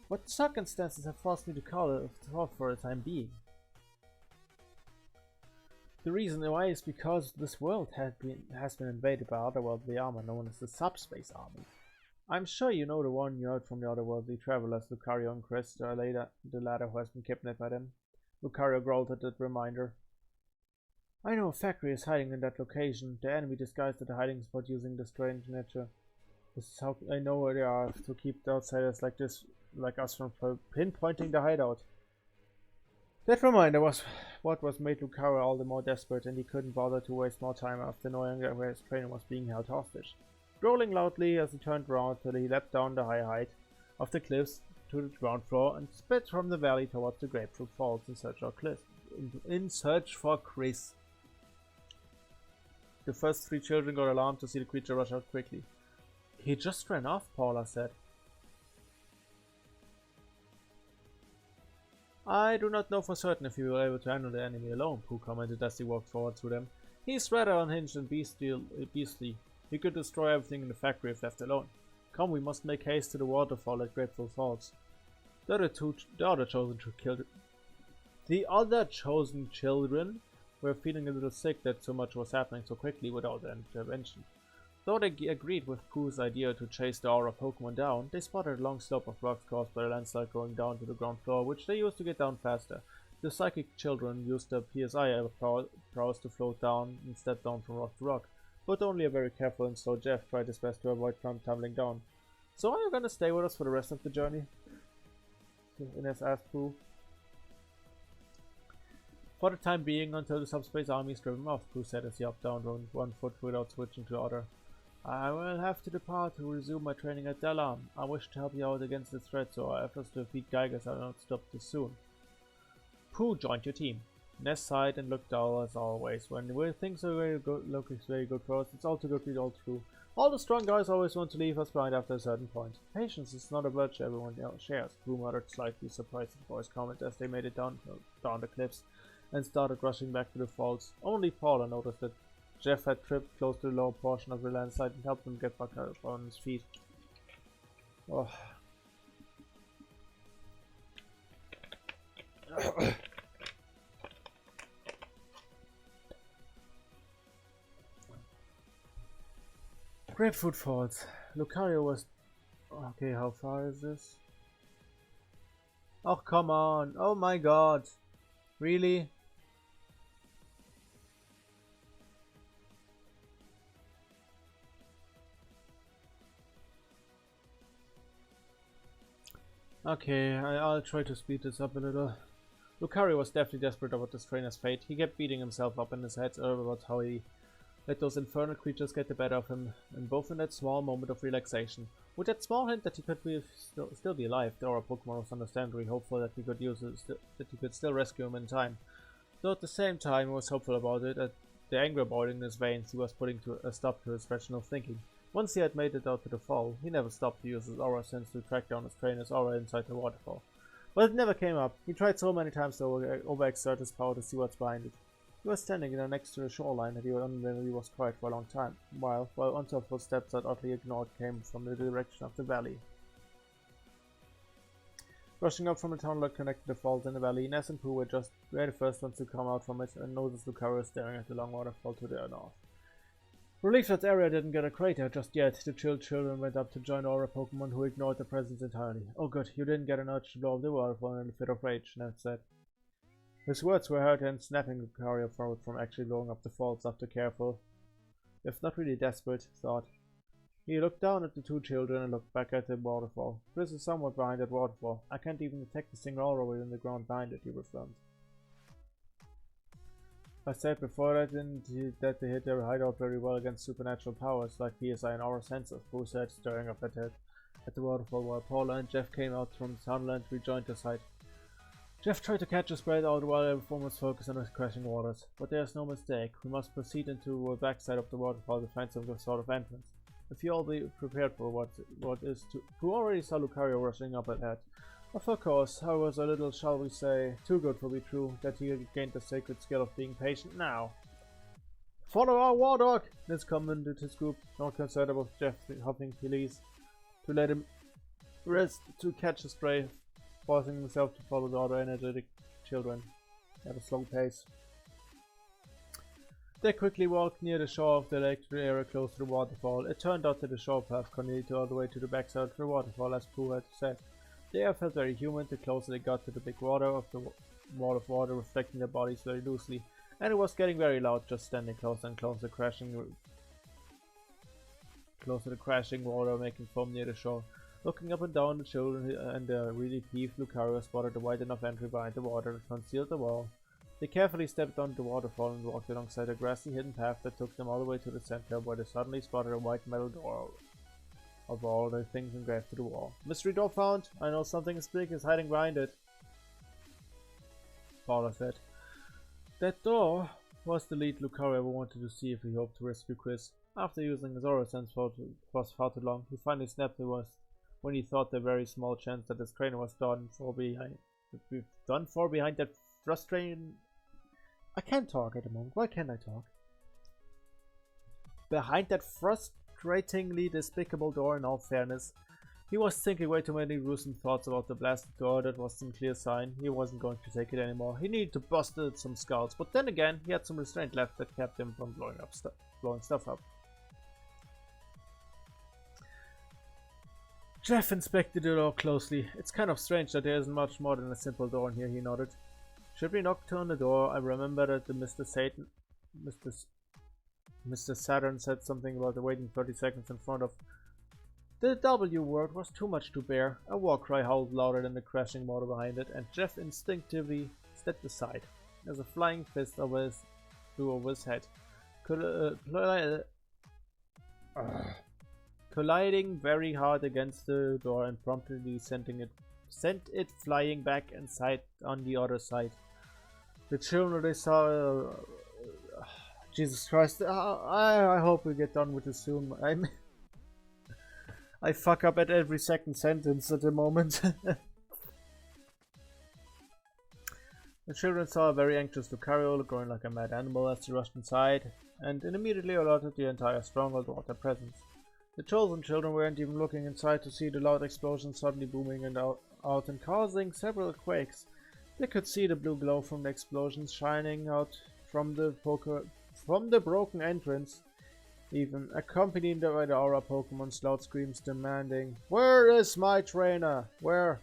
What circumstances have forced me to call it off for the time being? The reason why is because this world has been invaded by otherworldly armor known as the Subspace Army. I'm sure you know the one you heard from the otherworldly travelers, Lucario and Chris, the latter who has been kidnapped by them. Lucario growled at that reminder. I know a factory is hiding in that location. The enemy disguised at the hiding spot using the strange nature. This is how I know where they are, to keep the outsiders like us from pinpointing the hideout. That reminder was what was made Lucario all the more desperate, and he couldn't bother to waste more time after knowing where his trainer was being held hostage. Growling loudly as he turned around till he leapt down the high height of the cliffs to the ground floor and sped from the valley towards the Grapefruit Falls in search for Chris. The first three children got alarmed to see the creature rush out quickly. He just ran off, Paula said. I do not know for certain if he will be able to handle the enemy alone, Pooh commented as he walked forward to them. He's rather unhinged and beastly. He could destroy everything in the factory if left alone. Come, we must make haste to the waterfall at Grapefruit Falls. The other chosen The other chosen children were feeling a little sick that so much was happening so quickly without intervention. Though they agreed with Pooh's idea to chase the aura Pokemon down, they spotted a long slope of rocks caused by a landslide going down to the ground floor, which they used to get down faster. The psychic children used their PSI powers to float down and step down from rock to rock, but only a very careful and slow Jeff tried his best to avoid from tumbling down. So are you gonna stay with us for the rest of the journey? Ines asked Pooh. For the time being, until the subspace army is driven off, Pooh said as he hopped down on one foot without switching to the other. I will have to depart to resume my training at Dalam. I wish to help you out against this threat, so our efforts to defeat Gygas are not stopped too soon. Pooh joined your team. Ness sighed and looked dull as always. When things are very good, look very good for us, it's all too good to be all true. All the strong guys always want to leave us behind after a certain point. Patience is not a virtue everyone shares. Pooh muttered, slightly surprised at the boy's comment as they made it down the cliffs and started rushing back to the falls. Only Paula noticed that Jeff had tripped close to the lower portion of the landslide and helped him get back up on his feet. Oh. Grapefruit Falls. Lucario was... Okay, how far is this? Oh, come on. Oh my god. Really? Okay, I'll try to speed this up a little. Lucario was definitely desperate about this trainer's fate. He kept beating himself up in his head about how he let those infernal creatures get the better of him, and both in that small moment of relaxation. With that small hint that he could still be alive, the Aura Pokemon was understandably hopeful that he could still rescue him in time. Though at the same time he was hopeful about it, at the anger boiling in his veins, he was putting a stop to his rational thinking. Once he had made it out to the fall, he never stopped to use his aura sense to track down his trainer's aura inside the waterfall. But it never came up. He tried so many times to overexert his power to see what's behind it. He was standing next to the shoreline and he was quiet for a long time, while until footsteps that oddly ignored came from the direction of the valley. Rushing up from the tunnel that connected the falls and the valley, Ness and Pooh were the first ones to come out from it and noticed Lucario staring at the long waterfall to the north. Relieved that the area didn't get a crater just yet, the children went up to join Aura Pokemon who ignored their presence entirely. Oh good, you didn't get an urge to blow up the waterfall in a fit of rage, Ness said. His words were heard and snapping Lucario forward from actually blowing up the falls after careful, if not really desperate, thought. He looked down at the two children and looked back at the waterfall. Chris is somewhat behind that waterfall. I can't even detect a single aura within the ground behind it, he affirmed. I said before that they hit their hideout very well against supernatural powers like PSI and aura sensors, Pooh said, staring up at the waterfall while Paula and Jeff came out from the tunnel and rejoined the site. Jeff tried to catch his breath out while everyone was focused on the crashing waters, but there's no mistake. We must proceed into the backside of the waterfall to find some sort of entrance. If you all be prepared for what is to... Who already saw Lucario rushing up ahead. Of course, I was a little, shall we say, too good for be true, that he gained the sacred skill of being patient now. Follow our war dog! Ness commented his group, not concerned about Jeff huffing police, to let him rest to catch his prey, forcing himself to follow the other energetic children at a slow pace. They quickly walked near the shore of the lake to the area close to the waterfall. It turned out that the shore path continued all the way to the backside of the waterfall, as Pooh had said. The air felt very humid the closer they got to the big water of the wall of water reflecting their bodies very loosely, and it was getting very loud just standing closer and closer, closer to the crashing water making foam near the shore. Looking up and down, the children and the really peeved Lucario spotted a wide enough entry behind the water that concealed the wall. They carefully stepped onto the waterfall and walked alongside a grassy hidden path that took them all the way to the center, where they suddenly spotted a white metal door of all the things engraved to the wall. Mystery door found. I know something big is hiding behind it, Paula said. That door was the lead Lucario ever wanted to see if he hoped to rescue Chris. After using his aura sense for far too long, he finally snapped it was when he thought the very small chance that his trainer was done for behind that frustrating... I can't talk at the moment. Why can't I talk? Behind that frustratingly despicable door, in all fairness, He was thinking way too many gruesome thoughts about the blasted door. That was some clear sign he wasn't going to take it anymore. He needed to bust some scouts, but then again, he had some restraint left that kept him from blowing stuff up. Jeff inspected the door closely. It's kind of strange that there isn't much more than a simple door in here, he nodded. Should we knock on the door? I remember that the Mr. Saturn said something about waiting 30 seconds in front of. The W word was too much to bear. A war cry howled louder than the crashing motor behind it, and Jeff instinctively stepped aside as a flying fist flew over his head. Colliding very hard against the door and promptly sent it flying back inside on the other side. The children they saw. Jesus Christ! I hope we get done with this soon. I fuck up at every second sentence at the moment. The children saw a very anxious Lucario growing like a mad animal as he rushed inside, and immediately alerted the entire stronghold about their presence. The chosen children weren't even looking inside to see the loud explosion suddenly booming out and causing several quakes. They could see the blue glow from the explosions shining out from the broken entrance, even accompanied by the aura Pokemon's loud screams demanding, "Where is my trainer? Where?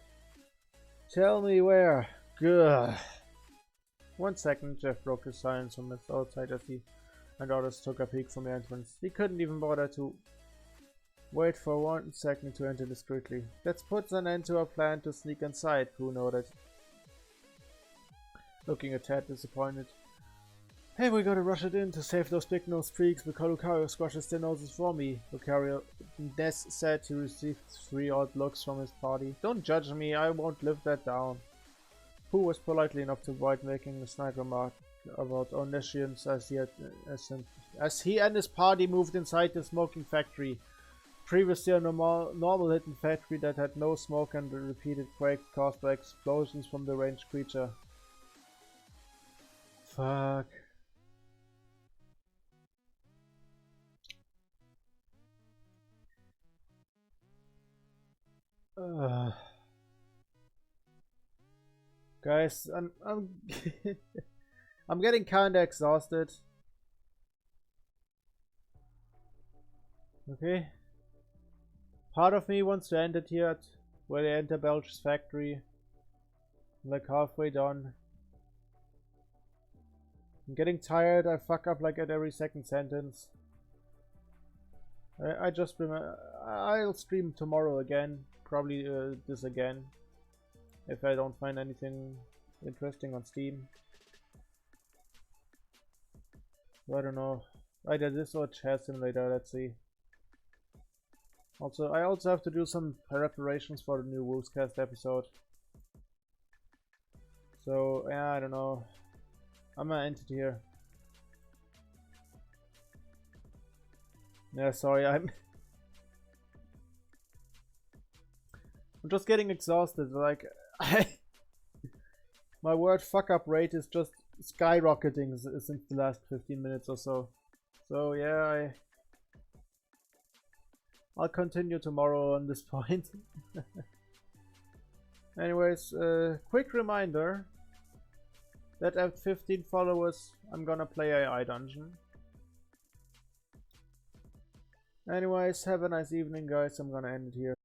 Tell me where." Gah. 1 second, Jeff broke his silence from his outside as he and others took a peek from the entrance. He couldn't even bother to wait for 1 second to enter discreetly. That puts an end to our plan to sneak inside, Pooh noted, looking a tad disappointed. Hey, we gotta rush it in to save those big nose freaks because Lucario squashes their noses for me, Lucario Ness said. He received 3 odd looks from his party. Don't judge me, I won't live that down. Pooh was politely enough to avoid making a snide remark about omniscience as he and his party moved inside the smoking factory. Previously a normal hidden factory that had no smoke and a repeated quake caused by explosions from the ranged creature. Fuck. Guys, I'm I'm getting kinda exhausted. Okay. Part of me wants to end it here at where they enter Belch's factory. I'm like halfway done. I'm getting tired. I fuck up like at every second sentence. I just remember I'll stream tomorrow again. Probably this again. If I don't find anything interesting on Steam. I don't know. Either this or Chess Simulator, let's see. Also, I also have to do some preparations for the new WoosCast episode. So, yeah, I don't know. I'm gonna end it here. Yeah, sorry, I'm just getting exhausted. Like, my word fuck up rate is just skyrocketing since the last 15 minutes or so. So yeah, I'll continue tomorrow on this point. Anyways, quick reminder that at 15 followers I'm gonna play AI Dungeon. Anyways, have a nice evening guys, I'm gonna end it here.